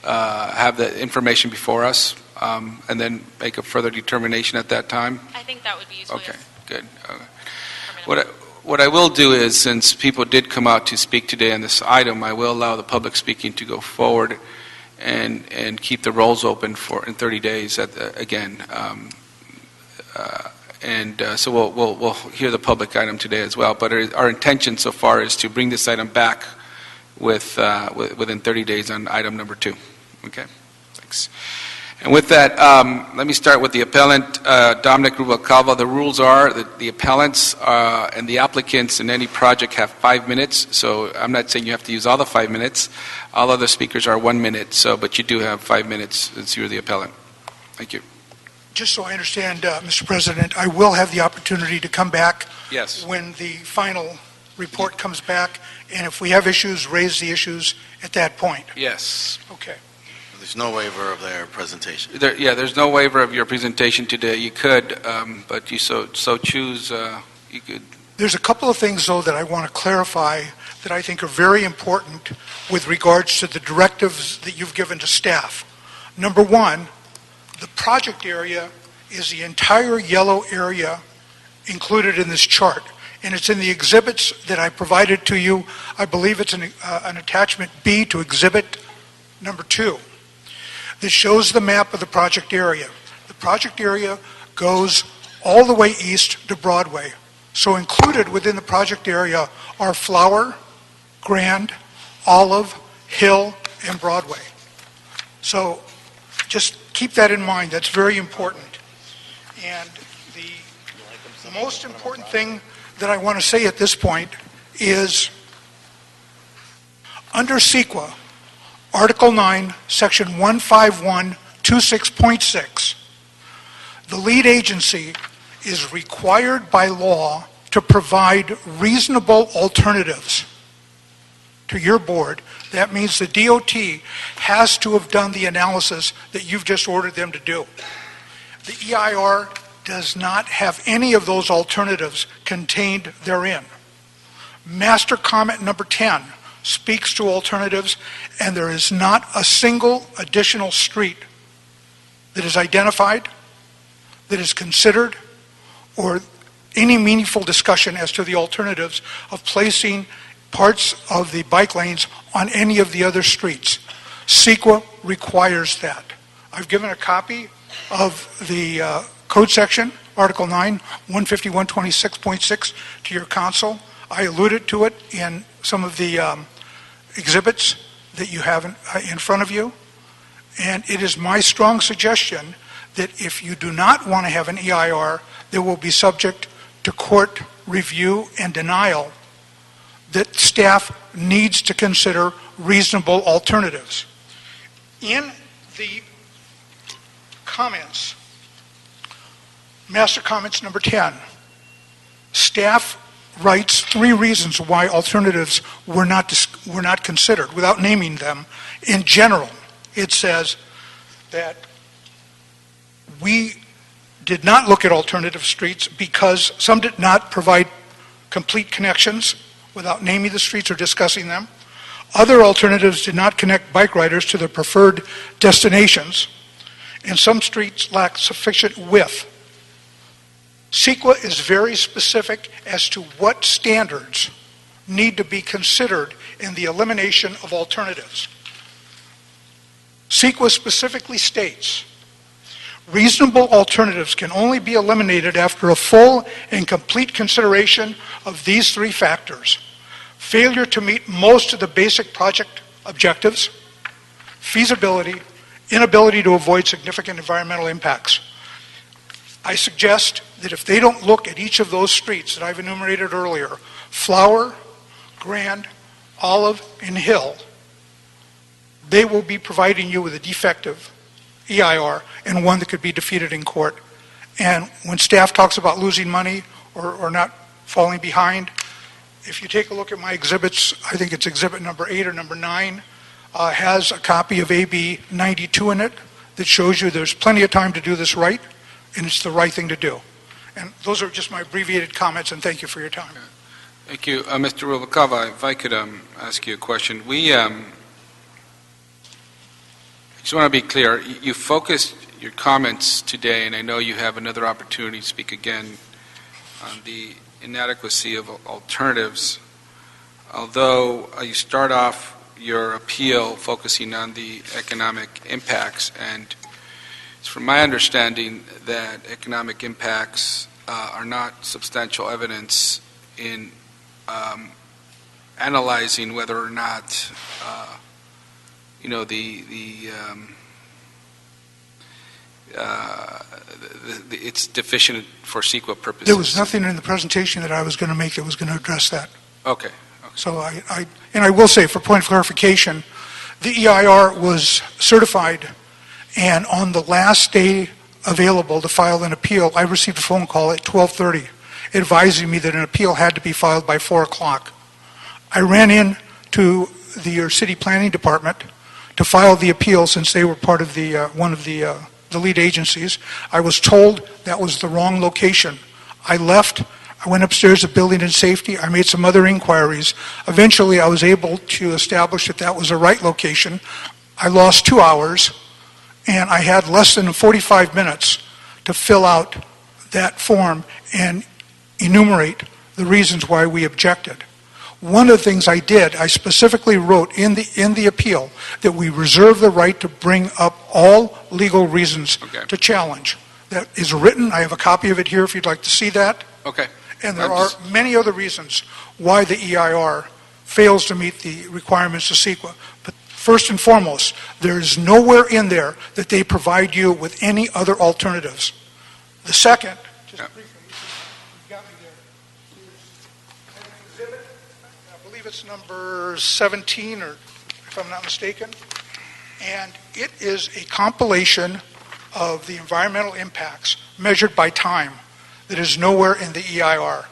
S1: the information before us and then make a further determination at that time?
S7: I think that would be useful.
S1: Okay, good. What I will do is, since people did come out to speak today on this item, I will allow the public speaking to go forward and keep the rolls open in 30 days again. So we'll hear the public item today as well. But our intention so far is to bring this item back within 30 days on item number 2. Okay, thanks. And with that, let me start with the appellant, Dominic Rubalcaba. The rules are that the appellants and the applicants in any project have 5 minutes. So I'm not saying you have to use all the 5 minutes. All other speakers are 1 minute. But you do have 5 minutes since you're the appellant. Thank you.
S10: Just so I understand, Mr. President, I will have the opportunity to come back when the final report comes back, and if we have issues, raise the issues at that point.
S1: Yes.
S10: Okay.
S5: There's no waiver of their presentation.
S1: There's no waiver of your presentation today. You could, but you so choose, you could.
S10: There's a couple of things, though, that I want to clarify that I think are very important with regards to the directives that you've given to staff. Number one, the project area is the entire yellow area included in this chart, and it's in the exhibits that I provided to you. I believe it's an attachment B to exhibit number 2. This shows the map of the project area. The project area goes all the way east to Broadway. So included within the project area are Flower, Grand, Olive, Hill, and Broadway. So just keep that in mind. That's very important. And the most important thing that I want to say at this point is under CEQA, Article 9, Section 15126.6, the lead agency is required by law to provide reasonable alternatives to your board. That means the DOT has to have done the analysis that you've just ordered them to do. The EIR does not have any of those alternatives contained therein. Master comment number 10 speaks to alternatives, and there is not a single additional street that is identified, that is considered, or any meaningful discussion as to the alternatives of placing parts of the bike lanes on any of the other streets. CEQA requires that. I've given a copy of the code section, Article 9, 15126.6 to your council. I alluded to it in some of the exhibits that you have in front of you. And it is my strong suggestion that if you do not want to have an EIR, there will be subject to court review and denial, that staff needs to consider reasonable alternatives. In the comments, master comments number 10, staff writes 3 reasons why alternatives were not considered without naming them. In general, it says that we did not look at alternative streets because some did not provide complete connections without naming the streets or discussing them. Other alternatives did not connect bike riders to their preferred destinations, and some streets lack sufficient width. CEQA is very specific as to what standards need to be considered in the elimination of alternatives. CEQA specifically states, reasonable alternatives can only be eliminated after a full and complete consideration of these 3 factors: failure to meet most of the basic project objectives, feasibility, inability to avoid significant environmental impacts. I suggest that if they don't look at each of those streets that I've enumerated earlier, Flower, Grand, Olive, and Hill, they will be providing you with a defective EIR and one that could be defeated in court. And when staff talks about losing money or not falling behind, if you take a look at my exhibits, I think it's exhibit number 8 or number 9, has a copy of AB 92 in it that shows you there's plenty of time to do this right, and it's the right thing to do. And those are just my abbreviated comments, and thank you for your time.
S1: Thank you. Mr. Rubalcava, if I could ask you a question. I just want to be clear. You focused your comments today, and I know you have another opportunity to speak again on the inadequacy of alternatives, although you start off your appeal focusing on the economic impacts, and it's from my understanding that economic impacts are not substantial evidence in analyzing whether or not it's deficient for CEQA purposes.
S10: There was nothing in the presentation that I was going to make that was going to address that.
S1: Okay.
S10: So I will say, for point of clarification, the EIR was certified, and on the last day available to file an appeal, I received a phone call at 12:30 advising me that an appeal had to be filed by 4 o'clock. I ran in to the city planning department to file the appeal since they were part of one of the lead agencies. I was told that was the wrong location. I left. I went upstairs to building and safety. I made some other inquiries. Eventually, I was able to establish that that was the right location. I lost 2 hours, and I had less than 45 minutes to fill out that form and enumerate the reasons why we objected. One of the things I did, I specifically wrote in the appeal that we reserve the right to bring up all legal reasons to challenge. That is written. I have a copy of it here if you'd like to see that.
S1: Okay.
S10: And there are many other reasons why the EIR fails to meet the requirements of CEQA. But first and foremost, there is nowhere in there that they provide you with any other alternatives. The second, just briefly, you got me there, is an exhibit, I believe it's number 17, or if I'm not mistaken, and it is a compilation of the environmental impacts measured by time that is nowhere in the EIR.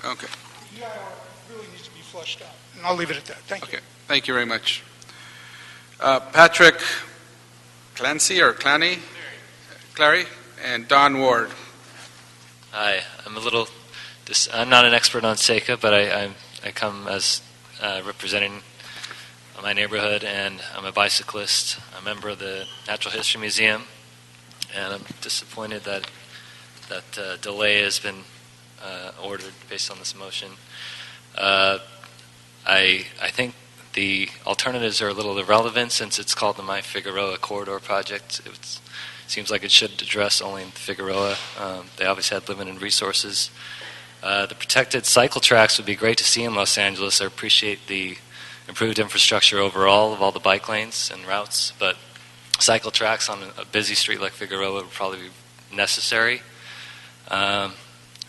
S1: Okay.
S10: The EIR really needs to be fleshed out, and I'll leave it at that. Thank you.
S1: Okay. Thank you very much. Patrick Clancy or Clary, and Don Ward.
S11: Hi, I'm not an expert on SECA, but I come as representing my neighborhood, and I'm a bicyclist, a member of the Natural History Museum, and I'm disappointed that delay has been ordered based on this motion. I think the alternatives are a little irrelevant since it's called the My Figueroa Corridor Project. It seems like it should address only Figueroa. They obviously had limited resources. The protected cycle tracks would be great to see in Los Angeles. I appreciate the improved infrastructure overall of all the bike lanes and routes, but cycle tracks on a busy street like Figueroa would probably be necessary.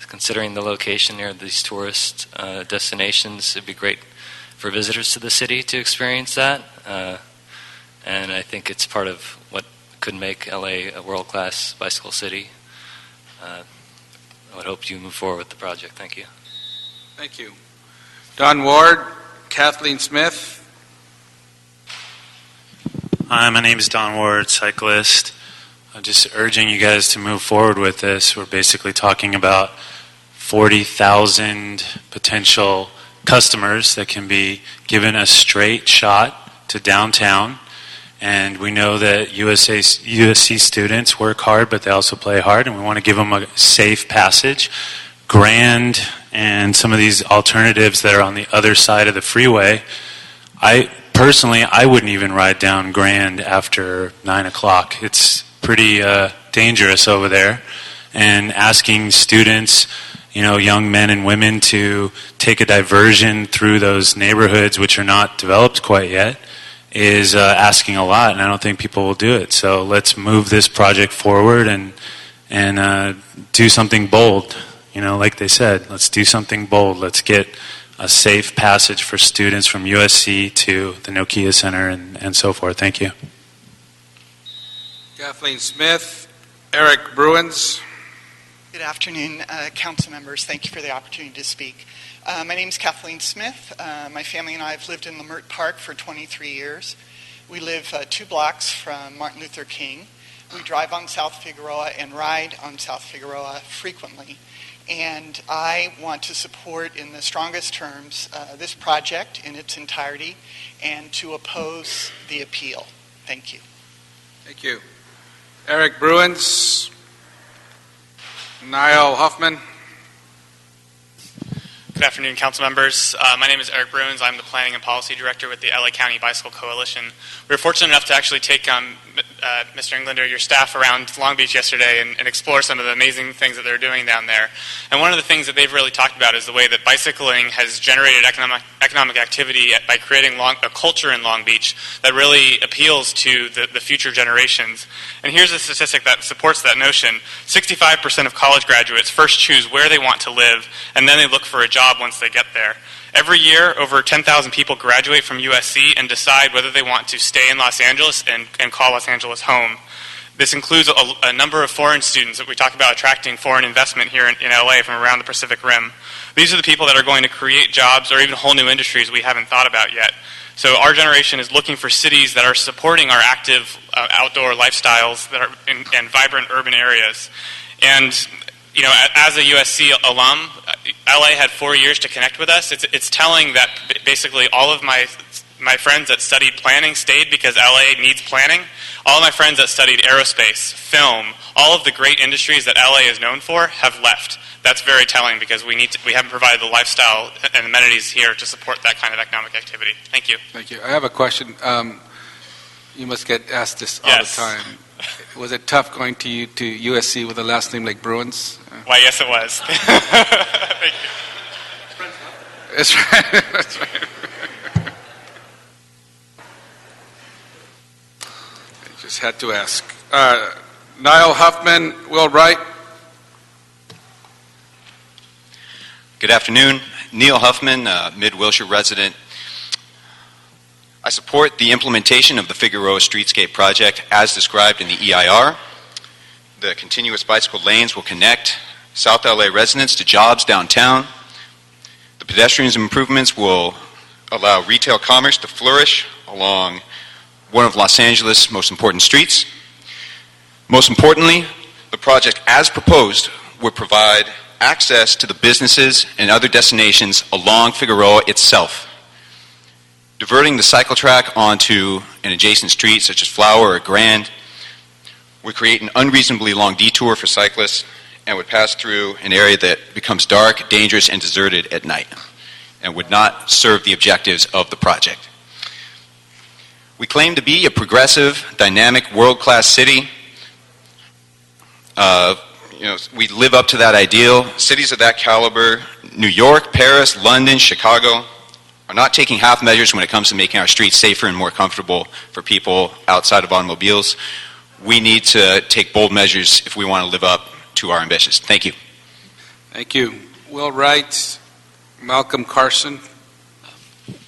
S11: Considering the location near these tourist destinations, it'd be great for visitors to the city to experience that. And I think it's part of what could make LA a world-class bicycle city. I would hope you move forward with the project. Thank you.
S1: Thank you. Don Ward, Kathleen Smith.
S12: Hi, my name is Don Ward, cyclist. I'm just urging you guys to move forward with this. We're basically talking about 40,000 potential customers that can be given a straight shot to downtown. And we know that USC students work hard, but they also play hard, and we want to give them a safe passage. Grand and some of these alternatives that are on the other side of the freeway, I wouldn't even ride down Grand after 9 o'clock. It's pretty dangerous over there. And asking students, young men and women to take a diversion through those neighborhoods, which are not developed quite yet, is asking a lot, and I don't think people will do it. So let's move this project forward and and do something bold. Like they said, let's do something bold. Let's get a safe passage for students from USC to the Nokia Center and so forth. Thank you.
S1: Kathleen Smith, Eric Bruins.
S13: Good afternoon, council members. Thank you for the opportunity to speak. My name is Kathleen Smith. My family and I have lived in Lamert Park for 23 years. We live 2 blocks from Martin Luther King. We drive on South Figueroa and ride on South Figueroa frequently. And I want to support in the strongest terms this project in its entirety and to oppose the appeal. Thank you.
S1: Thank you. Eric Bruins. Noel Huffman.
S14: Good afternoon, council members. My name is Eric Bruins. I'm the Planning and Policy Director with the LA County Bicycle Coalition. We were fortunate enough to actually take Mr. Englander, your staff, around Long Beach yesterday and explore some of the amazing things that they're doing down there. And one of the things that they've really talked about is the way that bicycling has generated economic activity by creating a culture in Long Beach that really appeals to the future generations. And here's a statistic that supports that notion. 65% of college graduates first choose where they want to live, and then they look for a job once they get there. Every year, over 10,000 people graduate from USC and decide whether they want to stay in Los Angeles and call Los Angeles home. This includes a number of foreign students that we talk about attracting foreign investment here in LA from around the Pacific Rim. These are the people that are going to create jobs or even whole new industries we haven't thought about yet. So our generation is looking for cities that are supporting our active outdoor lifestyles that are in vibrant urban areas. And as a USC alum, LA had 4 years to connect with us. It's telling that basically all of my friends that studied planning stayed because LA needs planning. All of my friends that studied aerospace, film, all of the great industries that LA is known for have left. That's very telling because we haven't provided the lifestyle and amenities here to support that kind of economic activity. Thank you.
S1: Thank you. I have a question. You must get asked this all the time. Was it tough going to USC with a last name like Bruins?
S14: Why, yes, it was. Thank you.
S1: That's right. That's right. I just had to ask. Niall Huffman, Will Wright.
S15: Good afternoon. Neil Huffman, Mid-Wilshire resident. I support the implementation of the Figueroa Streetscape project as described in the EIR. The continuous bicycle lanes will connect South LA residents to jobs downtown. The pedestrian improvements will allow retail commerce to flourish along one of Los Angeles' most important streets. Most importantly, the project as proposed would provide access to the businesses and other destinations along Figueroa itself. Diverting the cycle track onto an adjacent street such as Flower or Grand would create an unreasonably long detour for cyclists and would pass through an area that becomes dark, dangerous, and deserted at night and would not serve the objectives of the project. We claim to be a progressive, dynamic, world-class city. We live up to that ideal. Cities of that caliber, New York, Paris, London, Chicago, are not taking half measures when it comes to making our streets safer and more comfortable for people outside of automobiles. We need to take bold measures if we want to live up to our ambitions. Thank you.
S1: Thank you. Will Wright, Malcolm Carson.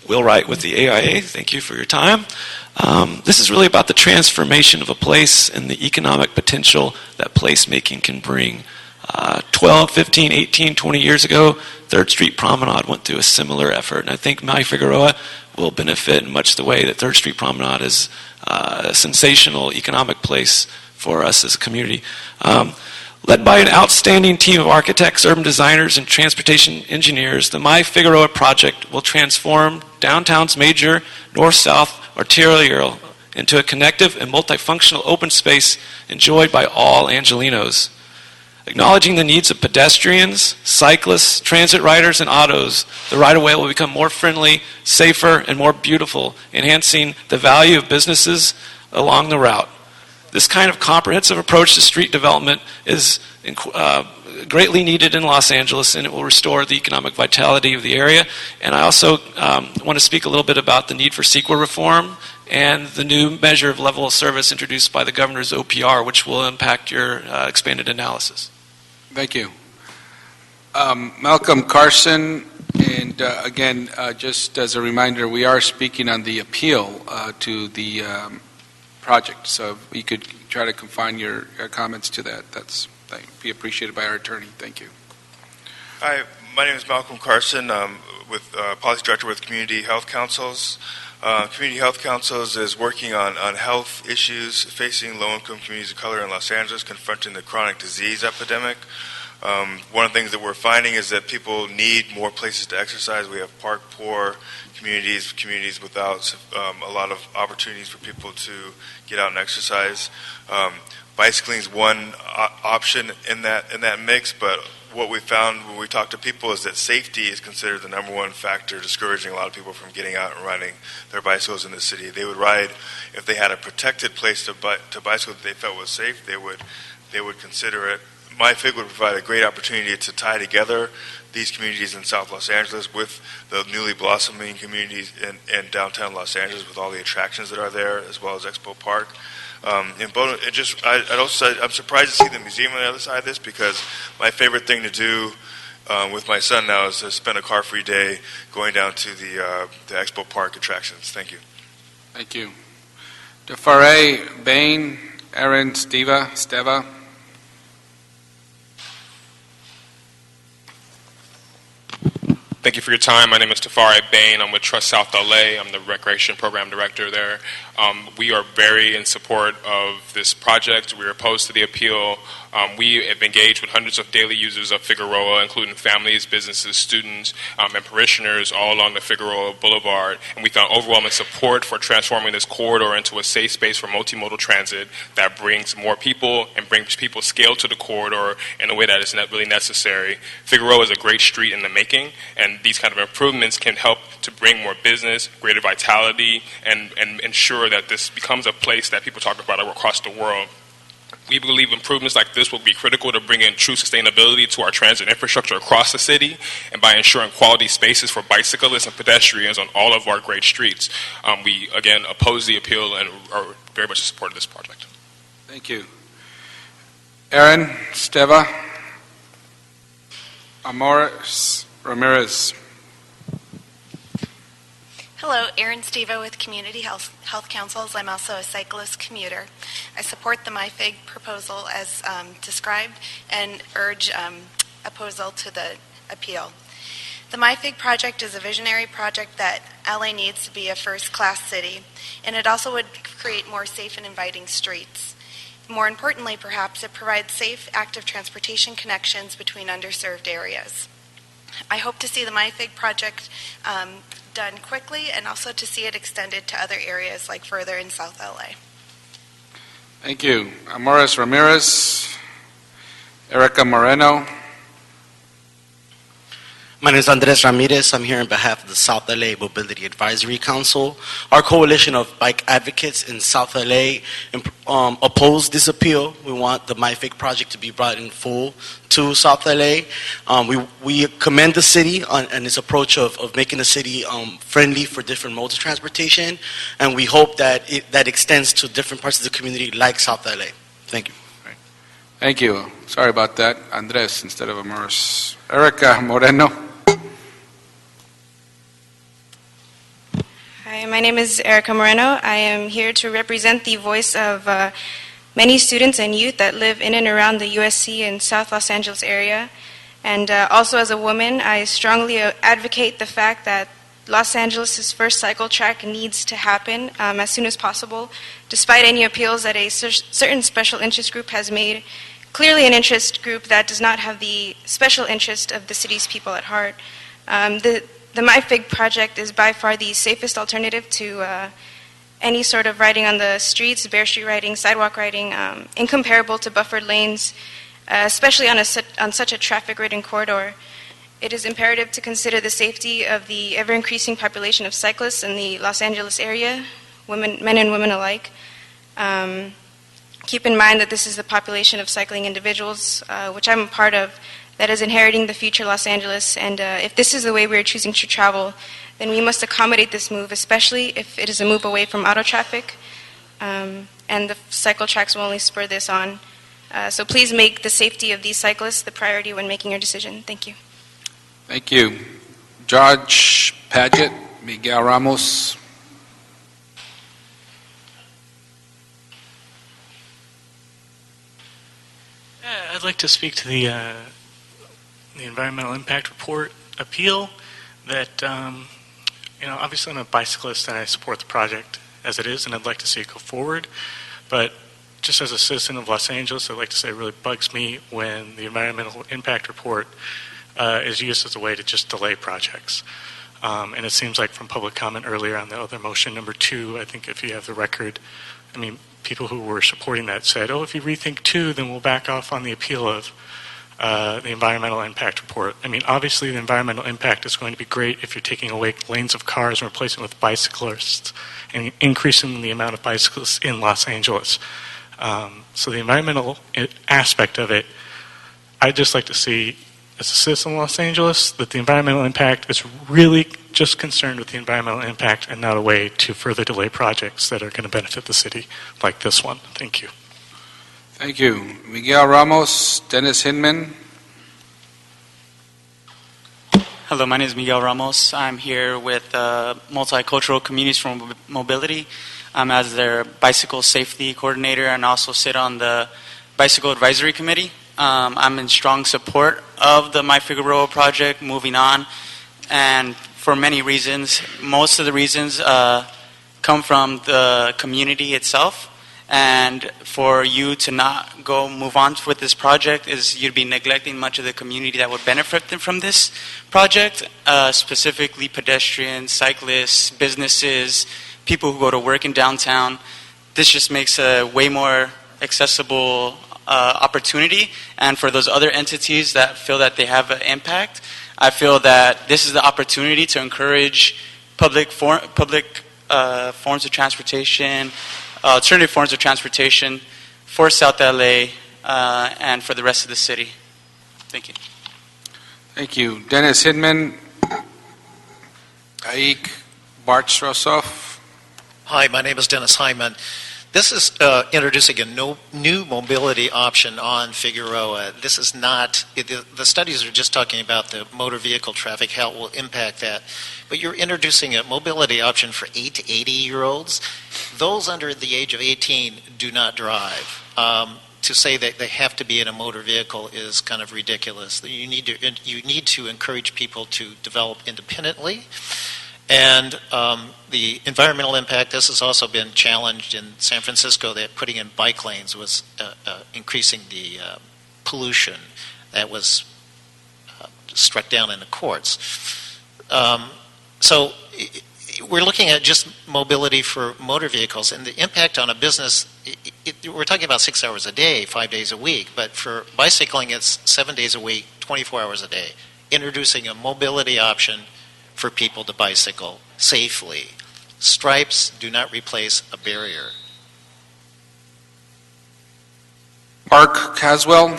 S21: Will Wright with the AIA. Thank you for your time. This is really about the transformation of a place and the economic potential that placemaking can bring. 12, 15, 18, 20 years ago, 3rd Street Promenade went through a similar effort, and I think My Figueroa will benefit in much the way that 3rd Street Promenade is a sensational economic place for us as a community. Led by an outstanding team of architects, urban designers, and transportation engineers, the My Figueroa project will transform downtown's major north-south arterial into a connective and multifunctional open space enjoyed by all Angelenos. Acknowledging the needs of pedestrians, cyclists, transit riders, and autos, the right-of-way will become more friendly, safer, and more beautiful, enhancing the value of businesses along the route. This kind of comprehensive approach to street development is greatly needed in Los Angeles, and it will restore the economic vitality of the area. And I also want to speak a little bit about the need for CEQA reform and the new measure of level of service introduced by the governor's OPR, which will impact your expanded analysis.
S1: Thank you. Malcolm Carson, and again, just as a reminder, we are speaking on the appeal to the project, so if you could try to confine your comments to that, that'd be appreciated by our attorney. Thank you.
S16: Hi, my name is Malcolm Carson. I'm with Policy Director with Community Health Councils. Community Health Councils is working on health issues facing low-income communities of color in Los Angeles, confronting the chronic disease epidemic. One of the things that we're finding is that people need more places to exercise. We have park-poor communities without a lot of opportunities for people to get out and exercise. Bicycling is one option in that mix, but what we found when we talk to people is that safety is considered the number one factor discouraging a lot of people from getting out and riding their bicycles in the city. They would ride if they had a protected place to bicycle that they felt was safe. They would consider it. MyFig would provide a great opportunity to tie together these communities in South Los Angeles with the newly blossoming communities in downtown Los Angeles with all the attractions that are there, as well as Expo Park. I'm surprised to see the museum on the other side of this, because my favorite thing to do with my son now is to spend a car-free day going down to the Expo Park attractions. Thank you.
S1: Thank you. DeFaray, Bain, Aaron, Steva.
S17: Thank you for your time. My name is Tafari Bain. I'm with Trust South LA. I'm the Recreation Program Director there. We are very in support of this project. We're opposed to the appeal. We have engaged with hundreds of daily users of Figueroa, including families, businesses, students, and parishioners all along the Figueroa Boulevard. And we found overwhelming support for transforming this corridor into a safe space for multimodal transit that brings more people and brings people scale to the corridor in a way that is not really necessary. Figueroa is a great street in the making, and these kind of improvements can help to bring more business, greater vitality, and ensure that this becomes a place that people talk about across the world. We believe improvements like this will be critical to bring in true sustainability to our transit infrastructure across the city, and by ensuring quality spaces for bicyclists and pedestrians on all of our great streets. We, again, oppose the appeal and are very much in support of this project.
S1: Thank you. Aaron, Steva, Amores, Ramirez.
S18: Hello, Erin Stevo with Community Health Councils. I'm also a cyclist commuter. I support the MyFig proposal as described and urge opposal to the appeal. The MyFig project is a visionary project that LA needs to be a first-class city, and it also would create more safe and inviting streets. More importantly, perhaps, it provides safe, active transportation connections between underserved areas. I hope to see the MyFig project done quickly, and also to see it extended to other areas like further in South LA.
S1: Thank you. Amores Ramirez, Erica Moreno.
S24: My name is Andres Ramirez. I'm here on behalf of the South LA Mobility Advisory Council. Our coalition of bike advocates in South LA oppose this appeal. We want the MyFig project to be brought in full to South LA. We commend the city on its approach of making the city friendly for different modes of transportation, and we hope that that extends to different parts of the community like South LA. Thank you.
S1: Thank you. Sorry about that. Andres instead of Amores. Erica Moreno.
S25: Hi, my name is Erica Moreno. I am here to represent the voice of many students and youth that live in and around the USC and South Los Angeles area. And also as a woman, I strongly advocate the fact that Los Angeles' first cycle track needs to happen as soon as possible, despite any appeals that a certain special interest group has made. Clearly an interest group that does not have the special interest of the city's people at heart. The MyFig project is by far the safest alternative to any sort of riding on the streets, bare street riding, sidewalk riding, incomparable to buffered lanes, especially on such a traffic-ridden corridor. It is imperative to consider the safety of the ever-increasing population of cyclists in the Los Angeles area, men and women alike. keep in mind that this is the population of cycling individuals, which I'm a part of, that is inheriting the future Los Angeles. And if this is the way we are choosing to travel, then we must accommodate this move, especially if it is a move away from auto traffic. And the cycle tracks will only spur this on. So please make the safety of these cyclists the priority when making your decision. Thank you.
S1: Thank you. Judge Paget, Miguel Ramos.
S2: I'd like to speak to the environmental impact report appeal. That obviously I'm a bicyclist and I support the project as it is, and I'd like to see it go forward. But just as a citizen of Los Angeles, I'd like to say it really bugs me when the environmental impact report is used as a way to just delay projects. And it seems like from public comment earlier on the other motion, number 2, I think if you have the record, people who were supporting that said, if you rethink 2, then we'll back off on the appeal of the environmental impact report. Obviously the environmental impact is going to be great if you're taking away lanes of cars and replacing them with bicyclists and increasing the amount of bicyclists in Los Angeles. So the environmental aspect of it, I'd just like to see, as a citizen of Los Angeles, that the environmental impact is really just concerned with the environmental impact and not a way to further delay projects that are going to benefit the city like this one. Thank you.
S1: Thank you. Miguel Ramos, Dennis Hinman.
S4: Hello, my name is Miguel Ramos. I'm here with Multicultural Communities for Mobility. I'm as their bicycle safety coordinator and also sit on the Bicycle Advisory Committee. I'm in strong support of the My Figueroa project moving on, and for many reasons. Most of the reasons come from the community itself, and for you to not move on with this project is you'd be neglecting much of the community that would benefit from this project, specifically pedestrians, cyclists, businesses, people who go to work in downtown. This just makes a way more accessible opportunity, and for those other entities that feel that they have an impact, I feel that this is the opportunity to encourage public forms of transportation, alternative forms of transportation for South LA and for the rest of the city. Thank you.
S1: Thank you. Dennis Hinman, Aik Bartsrosoff.
S19: Hi, my name is Dennis Hyman. This is introducing a new mobility option on Figueroa. This is not, the studies are just talking about the motor vehicle traffic, how it will impact that. But you're introducing a mobility option for 8 to 80-year-olds. Those under the age of 18 do not drive. To say that they have to be in a motor vehicle is kind of ridiculous. You need to encourage people to develop independently. And the environmental impact, this has also been challenged in San Francisco, that putting in bike lanes was increasing the pollution that was struck down in the courts. So we're looking at just mobility for motor vehicles, and the impact on a business, we're talking about 6 hours a day, 5 days a week, but for bicycling it's 7 days a week, 24 hours a day. Introducing a mobility option for people to bicycle safely. Stripes do not replace a barrier.
S1: Mark Caswell,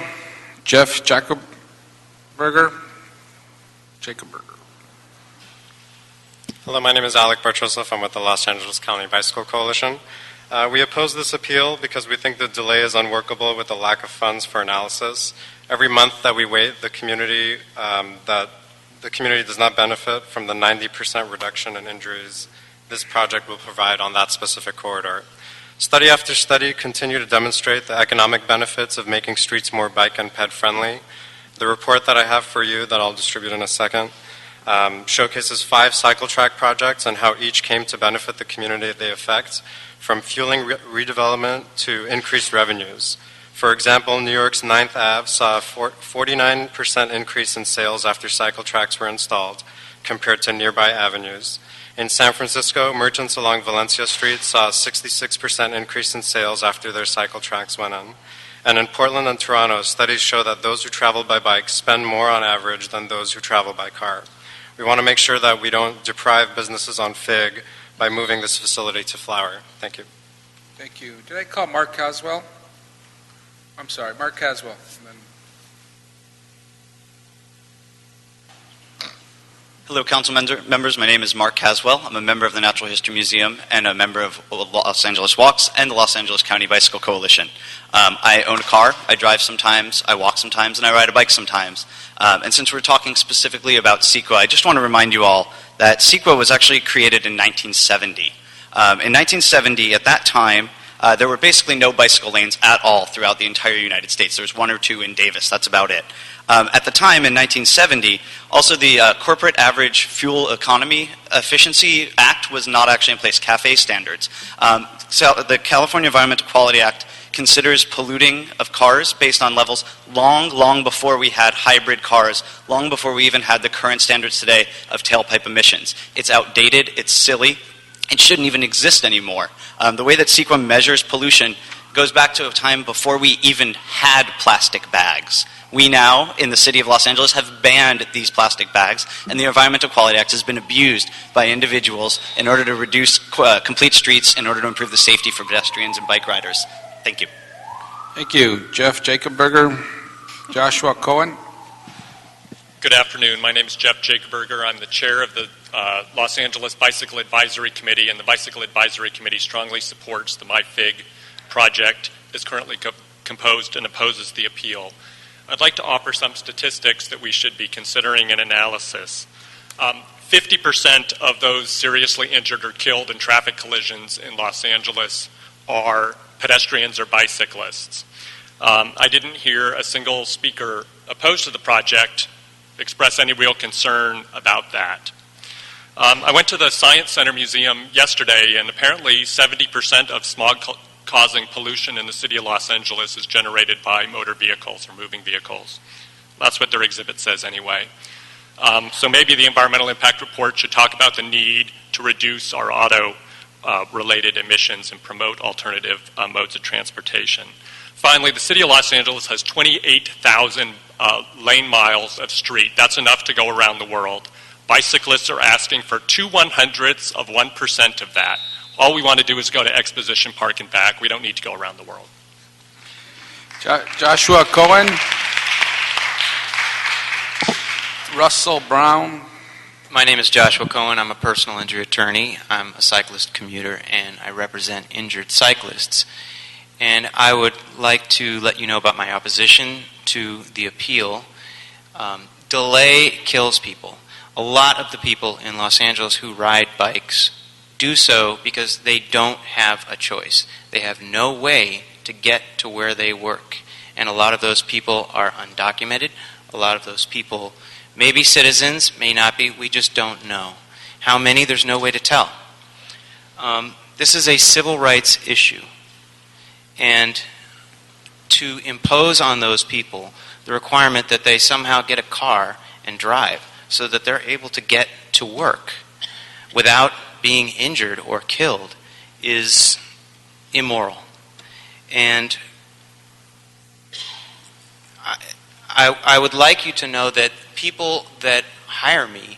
S1: Jeff Jacobberger.
S20: Hello, my name is Alec Bartroslov. I'm with the Los Angeles County Bicycle Coalition. We oppose this appeal because we think the delay is unworkable with the lack of funds for analysis. Every month that we wait, the community does not benefit from the 90% reduction in injuries this project will provide on that specific corridor. Study after study continue to demonstrate the economic benefits of making streets more bike and ped friendly. The report that I have for you that I'll distribute in a second showcases 5 cycle track projects and how each came to benefit the community they affect, from fueling redevelopment to increased revenues. For example, New York's 9th Ave saw a 49% increase in sales after cycle tracks were installed compared to nearby avenues. In San Francisco, merchants along Valencia Street saw a 66% increase in sales after their cycle tracks went in. And in Portland and Toronto, studies show that those who travel by bike spend more on average than those who travel by car. We want to make sure that we don't deprive businesses on Fig by moving this facility to Flower. Thank you.
S1: Thank you. Did I call Mark Caswell? I'm sorry, Mark Caswell. And then-
S3: Hello, council members. My name is Mark Caswell. I'm a member of the Natural History Museum and a member of Los Angeles Walks and the Los Angeles County Bicycle Coalition. I own a car. I drive sometimes, I walk sometimes, and I ride a bike sometimes. And since we're talking specifically about CEQA, I just want to remind you all that CEQA was actually created in 1970. In 1970, at that time, there were basically no bicycle lanes at all throughout the entire United States. There was one or two in Davis. That's about it. At the time, in 1970, also the Corporate Average Fuel Economy Efficiency Act was not actually in place, CAFE standards. So the California Environmental Quality Act considers polluting of cars based on levels long before we had hybrid cars, long before we even had the current standards today of tailpipe emissions. It's outdated, it's silly, it shouldn't even exist anymore. The way that CEQA measures pollution goes back to a time before we even had plastic bags. We now, in the city of Los Angeles, have banned these plastic bags, and the Environmental Quality Act has been abused by individuals in order to reduce complete streets, in order to improve the safety for pedestrians and bike riders. Thank you.
S1: Thank you. Jeff Jacobberger, Joshua Cohen.
S6: Good afternoon. My name is Jeff Jacobberger. I'm the chair of the Los Angeles Bicycle Advisory Committee, and the Bicycle Advisory Committee strongly supports the MyFig project as currently composed and opposes the appeal. I'd like to offer some statistics that we should be considering in analysis. 50% of those seriously injured or killed in traffic collisions in Los Angeles are pedestrians or bicyclists. I didn't hear a single speaker opposed to the project express any real concern about that. I went to the Science Center Museum yesterday, and apparently 70% of smog-causing pollution in the city of Los Angeles is generated by motor vehicles or moving vehicles. That's what their exhibit says anyway. So maybe the environmental impact report should talk about the need to reduce our auto-related emissions and promote alternative modes of transportation. Finally, the city of Los Angeles has 28,000 lane miles of street. That's enough to go around the world. Bicyclists are asking for 0.02% of that. All we want to do is go to Exposition Park and back. We don't need to go around the world.
S1: Joshua Cohen. Russell Brown.
S8: My name is Joshua Cohen. I'm a personal injury attorney. I'm a cyclist commuter, and I represent injured cyclists. And I would like to let you know about my opposition to the appeal. Delay kills people. A lot of the people in Los Angeles who ride bikes do so because they don't have a choice. They have no way to get to where they work. And a lot of those people are undocumented. A lot of those people may be citizens, may not be. We just don't know. How many? There's no way to tell. This is a civil rights issue. And to impose on those people the requirement that they somehow get a car and drive so that they're able to get to work without being injured or killed is immoral. And I would like you to know that people that hire me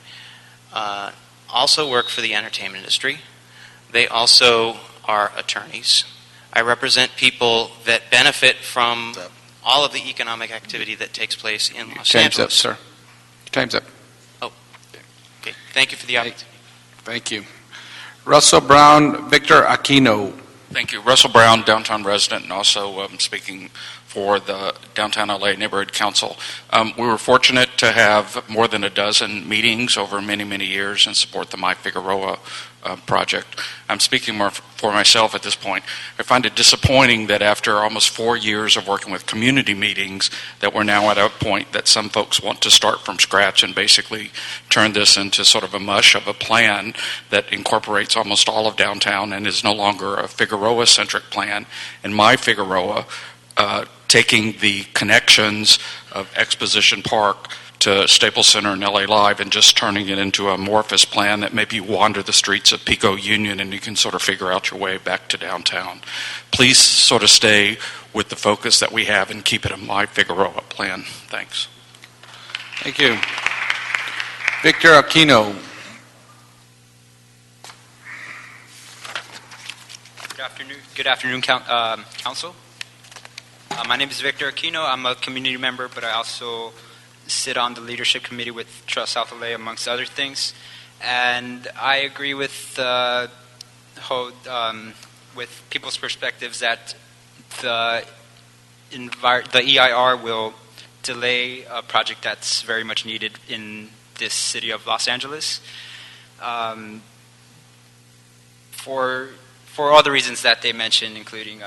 S8: also work for the entertainment industry. They also are attorneys. I represent people that benefit from all of the economic activity that takes place in Los Angeles.
S1: Time's up, sir. Time's up.
S8: Oh, okay. Thank you for the opportunity.
S1: Thank you. Russell Brown, Victor Aquino.
S22: Thank you. Russell Brown, downtown resident, and also speaking for the Downtown LA Neighborhood Council. We were fortunate to have more than a dozen meetings over many, many years and support the My Figueroa project. I'm speaking more for myself at this point. I find it disappointing that after almost 4 years of working with community meetings that we're now at a point that some folks want to start from scratch and basically turn this into sort of a mush of a plan that incorporates almost all of downtown and is no longer a Figueroa-centric plan. And My Figueroa, taking the connections of Exposition Park to Staples Center and LA Live and just turning it into a amorphous plan that maybe you wander the streets of Pico Union and you can sort of figure out your way back to downtown. Please sort of stay with the focus that we have and keep it a My Figueroa plan. Thanks.
S1: Thank you. Victor Aquino.
S23: Good afternoon, Council.
S5: My name is Victor Aquino. I'm a community member, but I also sit on the leadership committee with Trust South LA, amongst other things. And I agree with with people's perspectives that the EIR will delay a project that's very much needed in this city of Los Angeles. For all the reasons that they mentioned, including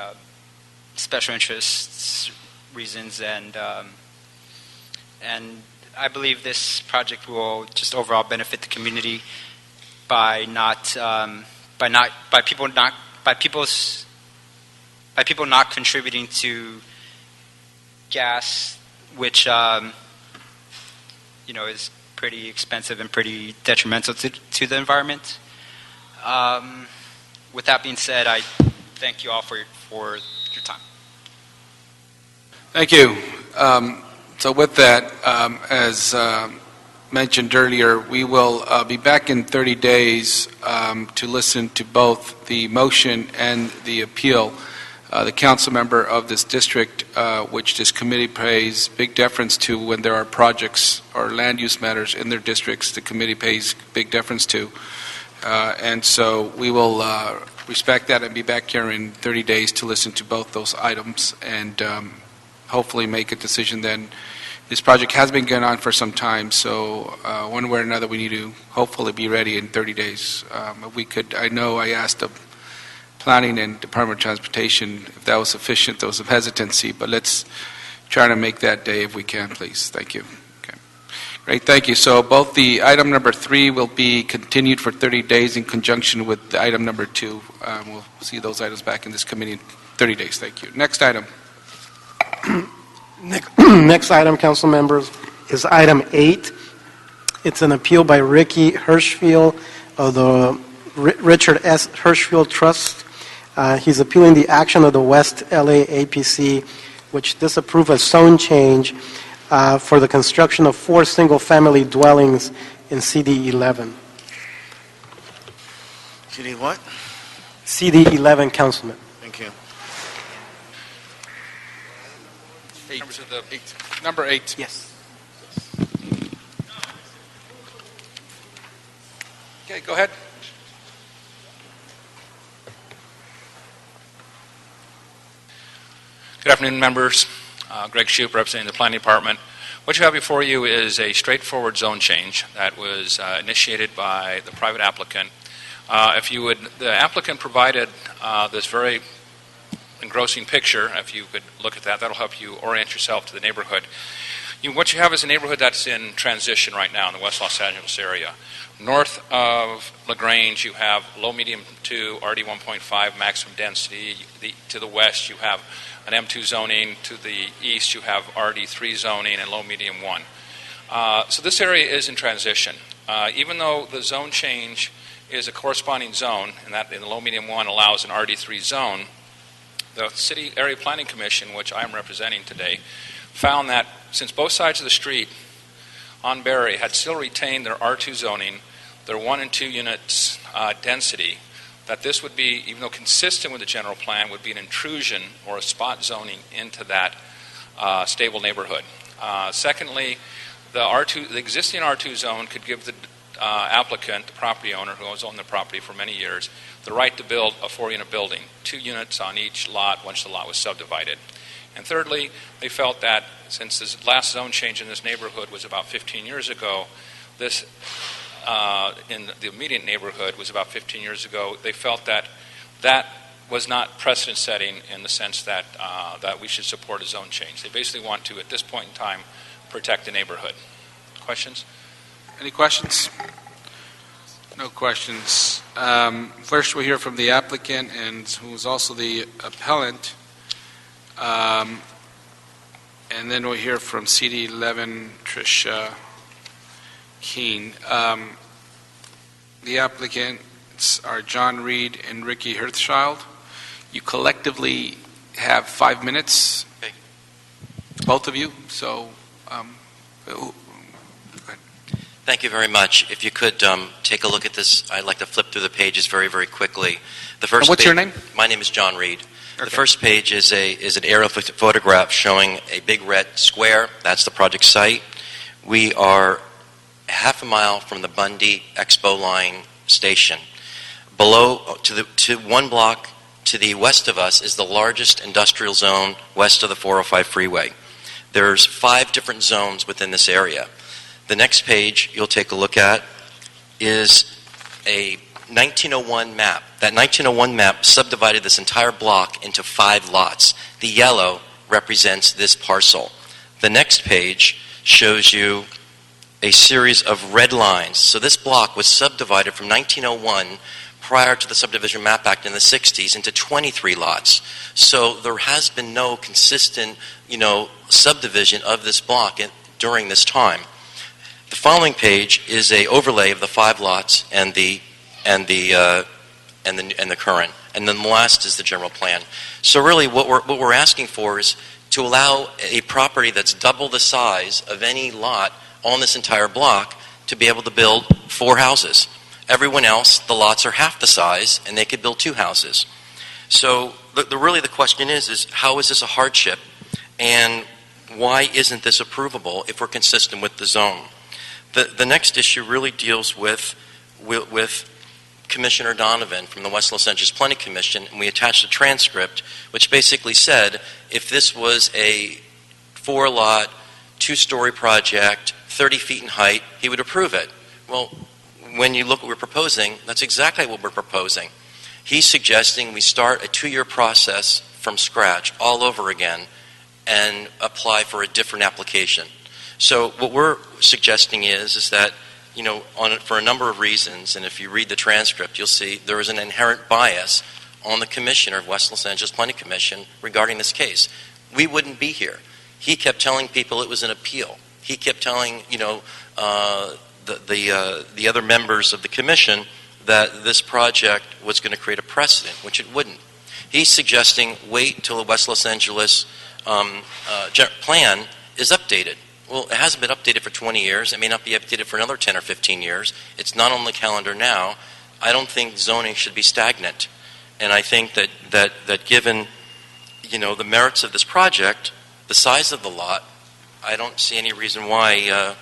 S5: special interests reasons, and I believe this project will just overall benefit the community by people not contributing to gas, which is pretty expensive and pretty detrimental to the environment. With that being said, I thank you all for your time.
S1: Thank you. So with that, as mentioned earlier, we will be back in 30 days to listen to both the motion and the appeal. The council member of this district, which this committee pays big deference to when there are projects or land use matters in their districts, the committee pays big deference to. And so we will respect that and be back here in 30 days to listen to both those items and hopefully make a decision then. This project has been going on for some time, so one way or another we need to hopefully be ready in 30 days. I know I asked the Planning and Department of Transportation if that was sufficient. There was some hesitancy, but let's try to make that day if we can, please. Thank you. Okay. Great, thank you. So both the item number 3 will be continued for 30 days in conjunction with the item number 2. We'll see those items back in this committee in 30 days. Thank you. Next item.
S7: Next item, council members, is item 8. It's an appeal by Ricky Hirschfield of the Richard S. Hirschfield Trust. He's appealing the action of the West LA APC, which disapproved a zone change for the construction of 4 single-family dwellings in CD 11.
S24: CD what?
S7: CD 11, Councilman.
S24: Thank you.
S1: Number 8.
S7: Yes.
S1: Okay, go ahead.
S9: Good afternoon, members. Greg Shoup, representing the Planning Department. What you have before you is a straightforward zone change that was initiated by the private applicant. The applicant provided this very engrossing picture. If you could look at that, that'll help you orient yourself to the neighborhood. What you have is a neighborhood that's in transition right now in the West Los Angeles area. North of LaGrange, you have low, medium 2, RD 1.5 maximum density. To the west, you have an M2 zoning. To the east, you have RD 3 zoning and low, medium 1. So this area is in transition. Even though the zone change is a corresponding zone, and that in the low, medium 1 allows an RD 3 zone, the City Area Planning Commission, which I'm representing today, found that since both sides of the street on Berry had still retained their R2 zoning, their 1 and 2 units density, that this would be, even though consistent with the general plan, would be an intrusion or a spot zoning into that stable neighborhood. Secondly, the existing R2 zone could give the applicant, the property owner who has owned the property for many years, the right to build a 4-unit building, 2 units on each lot once the lot was subdivided. And thirdly, they felt that since this last zone change in this neighborhood was about 15 years ago, this in the immediate neighborhood was about 15 years ago, they felt that that was not precedent setting in the sense that that we should support a zone change. They basically want to, at this point in time, protect the neighborhood. Questions?
S1: Any questions? No questions. First, we'll hear from the applicant, and who is also the appellant. And then we'll hear from CD 11, Tricia Keene. The applicants are John Reed and Ricky Hirschfield. You collectively have 5 minutes, both of you. So,
S10: Thank you very much. If you could take a look at this, I'd like to flip through the pages very, very quickly. The first
S1: What's
S10: page,
S1: your name?
S10: My name is John Reed.
S1: Okay.
S10: The first page is an aerial photograph showing a big red square. That's the project site. We are half a mile from the Bundy Expo Line station. Below, to one block to the west of us is the largest industrial zone west of the 405 freeway. There's 5 different zones within this area. The next page you'll take a look at is a 1901 map. That 1901 map subdivided this entire block into 5 lots. The yellow represents this parcel. The next page shows you a series of red lines. So this block was subdivided from 1901 prior to the Subdivision Map Act in the 60s into 23 lots. So there has been no consistent, subdivision of this block during this time. The following page is a overlay of the 5 lots and the current, and then the last is the general plan. So really, what we're asking for is to allow a property that's double the size of any lot on this entire block to be able to build 4 houses. Everyone else, the lots are half the size, and they could build 2 houses. So the question is how is this a hardship, and why isn't this approvable if we're consistent with the zone? The next issue really deals with Commissioner Donovan from the West Los Angeles Planning Commission, and we attached a transcript which basically said if this was a 4-lot, 2-story project, 30 feet in height, he would approve it. Well, when you look what we're proposing, that's exactly what we're proposing. He's suggesting we start a 2-year process from scratch all over again and apply for a different application. So what we're suggesting is that, for a number of reasons, and if you read the transcript, you'll see there is an inherent bias on the commissioner of West Los Angeles Planning Commission regarding this case. We wouldn't be here. He kept telling people it was an appeal. He kept telling, the other members of the commission that this project was going to create a precedent, which it wouldn't. He's suggesting wait till the West Los Angeles plan is updated. Well, it hasn't been updated for 20 years. It may not be updated for another 10 or 15 years. It's not on the calendar now. I don't think zoning should be stagnant. And I think that given, the merits of this project, the size of the lot, I don't see any reason why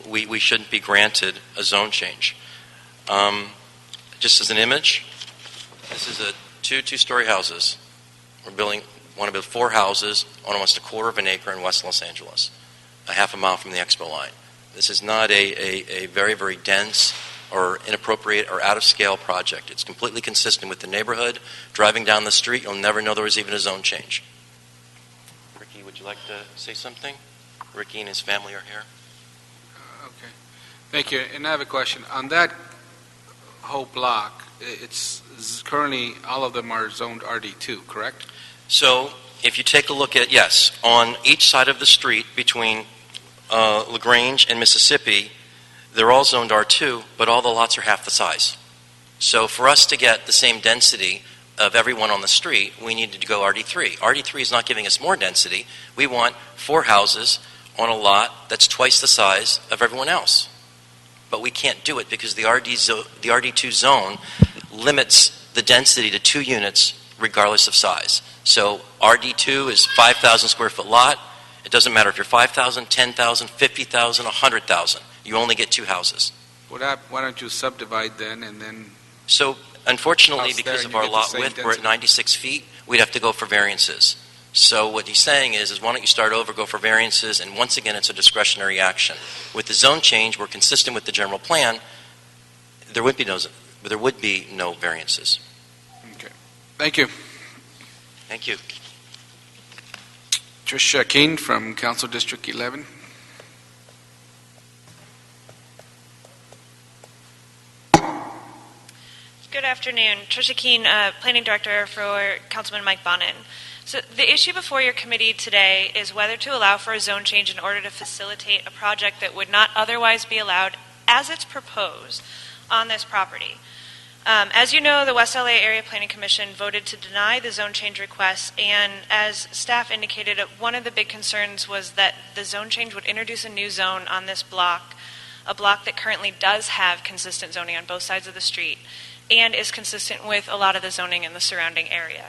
S10: we shouldn't be granted a zone change. Just as an image, this is two-story houses. Want to build 4 houses on almost 1/4 acre in West Los Angeles, a half a mile from the Expo line. This is not a very, very dense or inappropriate or out-of-scale project. It's completely consistent with the neighborhood. Driving down the street, you'll never know there was even a zone change. Ricky, would you like to say something? Ricky and his family are here.
S1: Okay. Thank you. And I have a question. On that whole block, it's currently, all of them are zoned RD2, correct?
S10: So if you take a look at, yes, on each side of the street between LaGrange and Mississippi, they're all zoned R2, but all the lots are half the size. So for us to get the same density of everyone on the street, we needed to go RD3. RD3 is not giving us more density. We want 4 houses on a lot that's twice the size of everyone else. But we can't do it because the RD2 zone limits the density to 2 units regardless of size. So RD2 is 5,000 square foot lot. It doesn't matter if you're 5,000, 10,000, 50,000, 100,000. You only get 2 houses.
S1: Why don't you subdivide then and then...
S10: So unfortunately, because of our lot width, we're at 96 feet. We'd have to go for variances. So what he's saying is why don't you start over, go for variances, and once again, it's a discretionary action. With the zone change, we're consistent with the general plan. There would be no variances.
S1: Okay. Thank you.
S10: Thank you.
S1: Tricia Keene from Council District 11.
S11: Good afternoon. Tricia Keene, Planning Director for Councilman Mike Bonin. So the issue before your committee today is whether to allow for a zone change in order to facilitate a project that would not otherwise be allowed as it's proposed on this property. As you know, the West LA Area Planning Commission voted to deny the zone change request, and as staff indicated, one of the big concerns was that the zone change would introduce a new zone on this block a block that currently does have consistent zoning on both sides of the street and is consistent with a lot of the zoning in the surrounding area.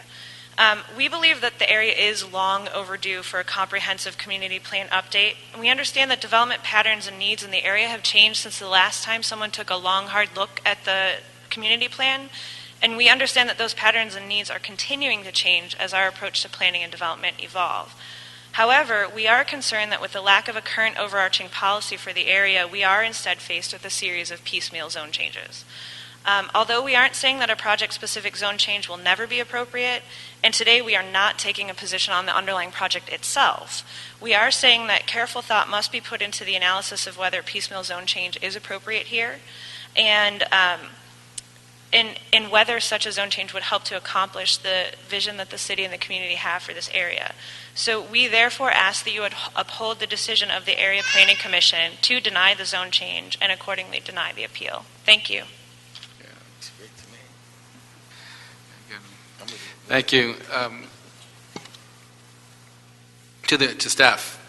S11: We believe that the area is long overdue for a comprehensive community plan update. And we understand that development patterns and needs in the area have changed since the last time someone took a long, hard look at the community plan. And we understand that those patterns and needs are continuing to change as our approach to planning and development evolve. However, we are concerned that with the lack of a current overarching policy for the area, we are instead faced with a series of piecemeal zone changes. Although we aren't saying that a project-specific zone change will never be appropriate, and today we are not taking a position on the underlying project itself, we are saying that careful thought must be put into the analysis of whether piecemeal zone change is appropriate here, and in whether such a zone change would help to accomplish the vision that the city and the community have for this area. So we therefore ask that you would uphold the decision of the Area Planning Commission to deny the zone change and accordingly deny the appeal. Thank you.
S1: Thank you. To staff.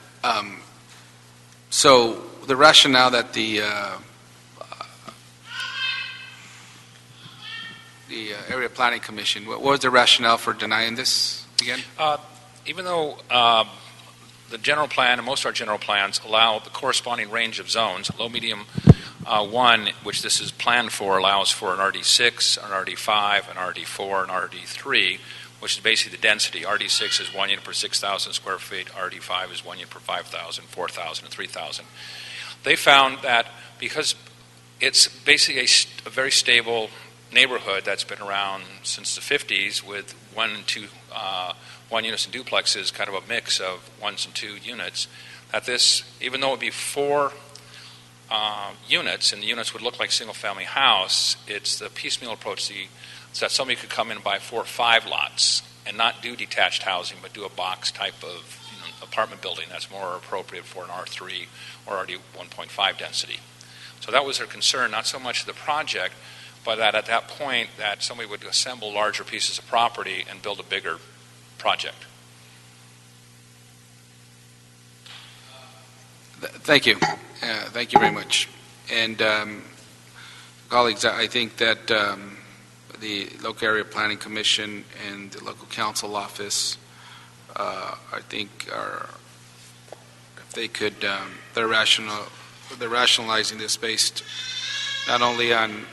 S1: So the rationale that the Area Planning Commission, what was the rationale for denying this again?
S9: Even though the general plan and most of our general plans allow the corresponding range of zones, low, medium, 1, which this is planned for, allows for an RD6, an RD5, an RD4, an RD3, which is basically the density. RD6 is 1 unit per 6,000 square feet. RD5 is 1 unit per 5,000, 4,000, and 3,000. They found that because it's basically a very stable neighborhood that's been around since the 50s with 1 and 2 1 units and duplexes, kind of a mix of 1s and 2 units, that this, even though it would be 4 units, and the units would look like single-family house, it's the piecemeal approach so that somebody could come in and buy 4 or 5 lots and not do detached housing, but do a box type of apartment building that's more appropriate for an R3 or RD 1.5 density. So that was their concern, not so much the project, but that at that point that somebody would assemble larger pieces of property and build a bigger project.
S1: Thank you. Thank you very much. And colleagues, I think that the local area planning commission and the local council office, I think, if they could, they're rationalizing this based not only on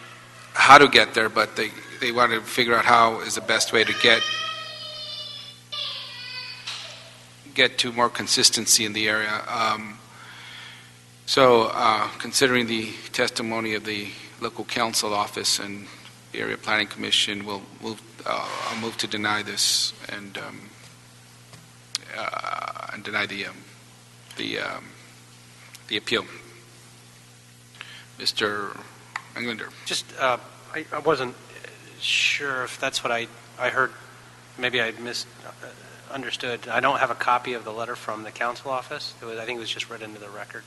S1: how to get there, but they want to figure out how is the best way to get to more consistency in the area. So considering the testimony of the local council office and the area planning commission, I'll move to deny this and deny the appeal. Mr. Englander.
S12: Just, I wasn't sure if that's what I heard. Maybe I misunderstood. I don't have a copy of the letter from the council office. I think it was just read into the record.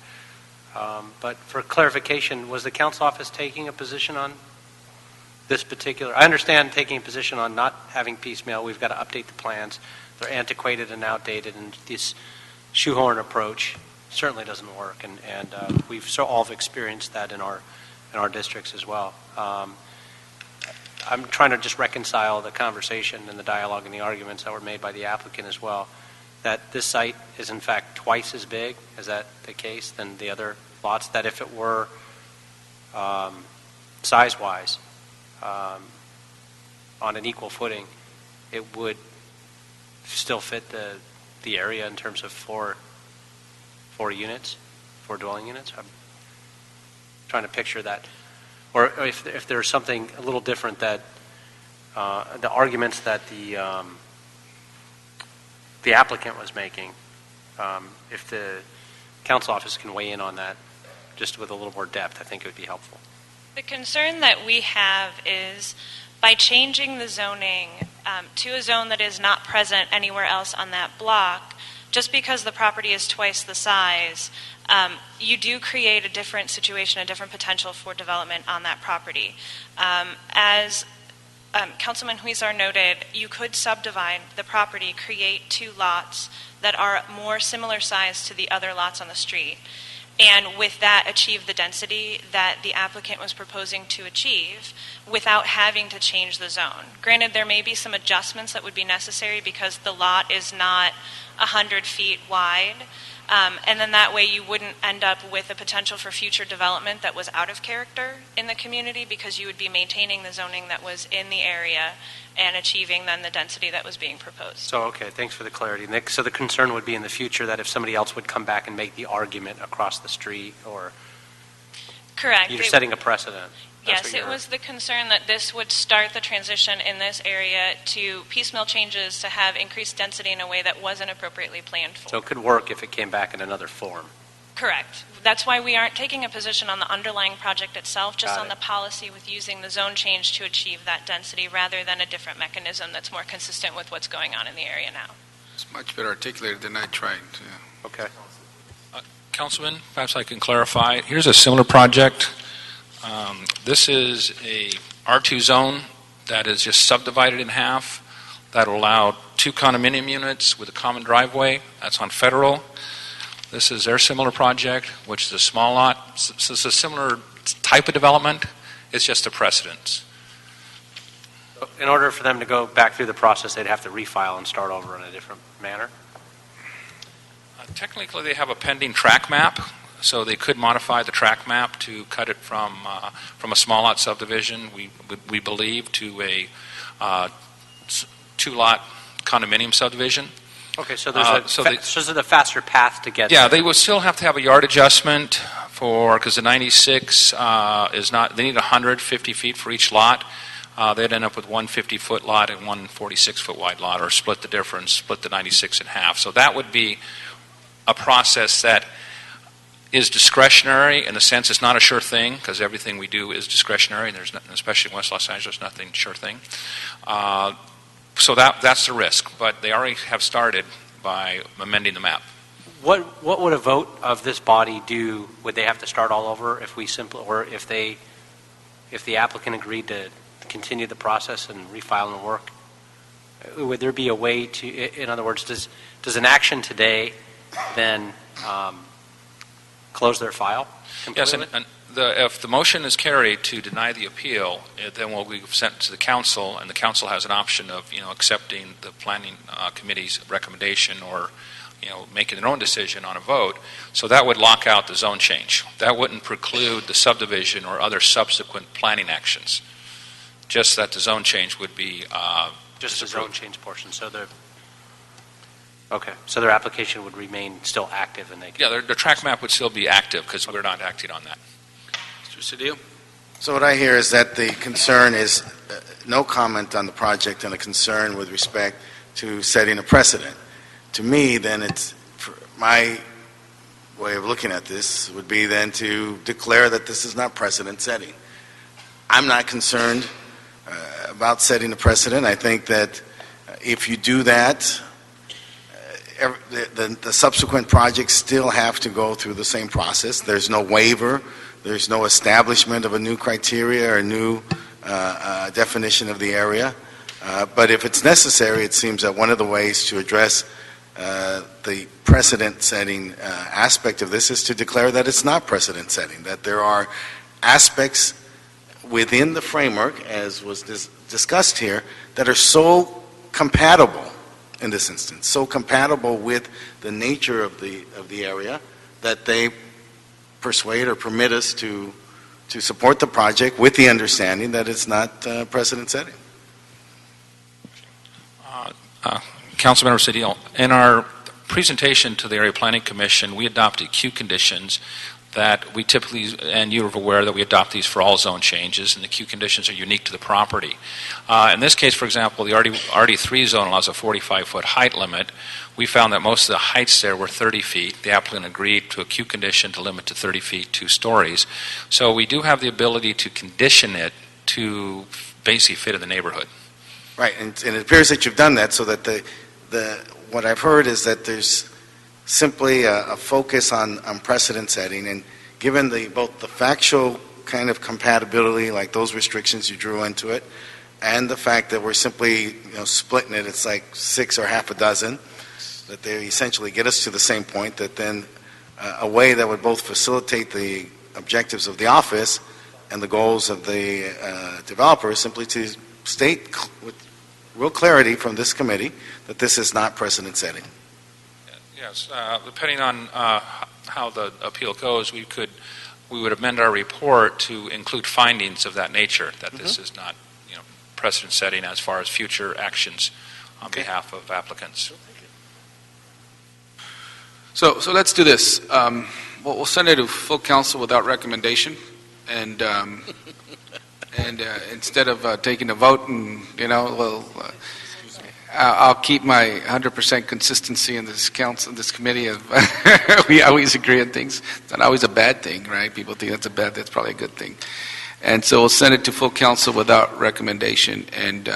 S12: But for clarification, was the council office taking a position on this particular? I understand taking a position on not having piecemeal. We've got to update the plans. They're antiquated and outdated, and this shoehorn approach certainly doesn't work. And we've all experienced that in our districts as well. I'm trying to just reconcile the conversation and the dialogue and the arguments that were made by the applicant as well, that this site is in fact twice as big, is that the case, than the other lots, that if it were size-wise on an equal footing, it would still fit the area in terms of four units, 4 dwelling units? I'm trying to picture that. Or if there's something a little different that the arguments that the applicant was making, if the council office can weigh in on that just with a little more depth, I think it would be helpful.
S11: The concern that we have is by changing the zoning to a zone that is not present anywhere else on that block, just because the property is twice the size, you do create a different situation, a different potential for development on that property. As Councilman Huizar noted, you could subdivide the property, create 2 lots that are more similar size to the other lots on the street. and with that achieve the density that the applicant was proposing to achieve without having to change the zone. Granted, there may be some adjustments that would be necessary because the lot is not 100 feet wide, and then that way you wouldn't end up with a potential for future development that was out of character in the community because you would be maintaining the zoning that was in the area and achieving then the density that was being proposed.
S12: So, okay, thanks for the clarity, Nick. So the concern would be in the future that if somebody else would come back and make the argument across the street, or
S11: correct,
S12: you're setting a precedent.
S11: Yes, it was the concern that this would start the transition in this area to piecemeal changes to have increased density in a way that wasn't appropriately planned for.
S12: So it could work if it came back in another form.
S11: Correct. That's why we aren't taking a position on the underlying project itself, just on the policy with using the zone change to achieve that density rather than a different mechanism that's more consistent with what's going on in the area now.
S1: It's much better articulated than I tried. Yeah.
S12: Okay.
S9: Councilman, perhaps I can clarify. Here's a similar project. This is a R2 zone that is just subdivided in half. That will allow 2 condominium units with a common driveway. That's on Federal. This is their similar project, which is a small lot. So it's a similar type of development. It's just a precedence.
S12: In order for them to go back through the process, they'd have to refile and start over in a different manner?
S9: Technically, they have a pending track map, so they could modify the track map to cut it from a small lot subdivision, we believe, to a 2-lot condominium subdivision.
S12: Okay, so there's a faster path to get
S9: Yeah,
S12: there.
S9: they would still have to have a yard adjustment because the 96 is not, they need 150 feet for each lot. They'd end up with one 50-foot lot and one 46-foot wide lot, or split the difference, split the 96 in half. So that would be a process that is discretionary in the sense it's not a sure thing, because everything we do is discretionary, and there's nothing, especially in West Los Angeles, nothing sure thing. So that's the risk, but they already have started by amending the map.
S12: What would a vote of this body do? Would they have to start all over if we or if the applicant agreed to continue the process and refile and work? Would there be a way to, in other words, does an action today then close their file completely?
S9: Yes, and if the motion is carried to deny the appeal, then we'll be sent to the council, and the council has an option of accepting the planning committee's recommendation or making their own decision on a vote. So that would lock out the zone change. That wouldn't preclude the subdivision or other subsequent planning actions. Just that the zone change would be
S12: just the zone change portion. So so their application would remain still active, and they can...
S9: Yeah, their track map would still be active because we're not acting on that.
S1: Mr. Cedillo?
S13: So what I hear is that the concern is no comment on the project and a concern with respect to setting a precedent. To me, then, my way of looking at this would be then to declare that this is not precedent setting. I'm not concerned about setting a precedent. I think that if you do that, the subsequent projects still have to go through the same process. There's no waiver. There's no establishment of a new criteria or new definition of the area. But if it's necessary, it seems that one of the ways to address the precedent-setting aspect of this is to declare that it's not precedent-setting, that there are aspects within the framework, as was discussed here, that are so compatible in this instance, so compatible with the nature of the area that they persuade or permit us to support the project with the understanding that it's not precedent-setting.
S9: Councilmember Cedillo, in our presentation to the Area Planning Commission, we adopted Q conditions that we typically, and you're aware that we adopt these for all zone changes, and the Q conditions are unique to the property. In this case, for example, the RD3 zone allows a 45-foot height limit. We found that most of the heights there were 30 feet. The applicant agreed to a Q condition to limit to 30 feet, 2 stories. So we do have the ability to condition it to basically fit in the neighborhood.
S13: Right, and it appears that you've done that so that what I've heard is that there's simply a focus on precedent setting, and given both the factual kind of compatibility, like those restrictions you drew into it, and the fact that we're simply splitting it, it's like 6 or half a dozen, that they essentially get us to the same point, that then a way that would both facilitate the objectives of the office and the goals of the developer, simply to state with real clarity from this committee that this is not precedent setting.
S9: Yes, depending on how the appeal goes, we would amend our report to include findings of that nature, that this is not, precedent setting as far as future actions on behalf of applicants.
S1: So let's do this. We'll send it to full council without recommendation, and instead of taking a vote, and I'll keep my 100% consistency in this council, in this committee. Of we always agree on things. It's not always a bad thing, right? People think that's probably a good thing. And so we'll send it to full council without recommendation. And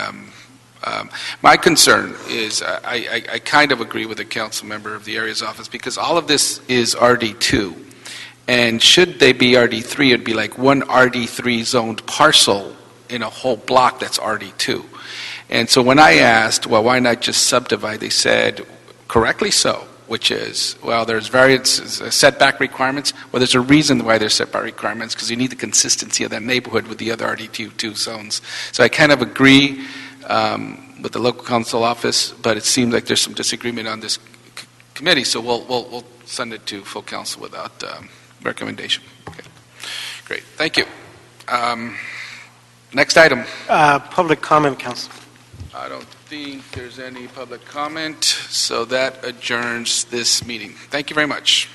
S1: my concern is I kind of agree with the council member of the area's office, because all of this is RD2. And should they be RD3, it'd be like one RD3 zoned parcel in a whole block that's RD2. And so when I asked, well, why not just subdivide, they said, correctly so, which is, well, there's various setback requirements. Well, there's a reason why there's setback requirements, because you need the consistency of that neighborhood with the other RD2 zones. So I kind of agree with the local council office, but it seems like there's some disagreement on this committee, so we'll send it to full council without recommendation. Okay. Great, thank you. Next item.
S7: Public comment, Council.
S1: I don't think there's any public comment, so that adjourns this meeting. Thank you very much.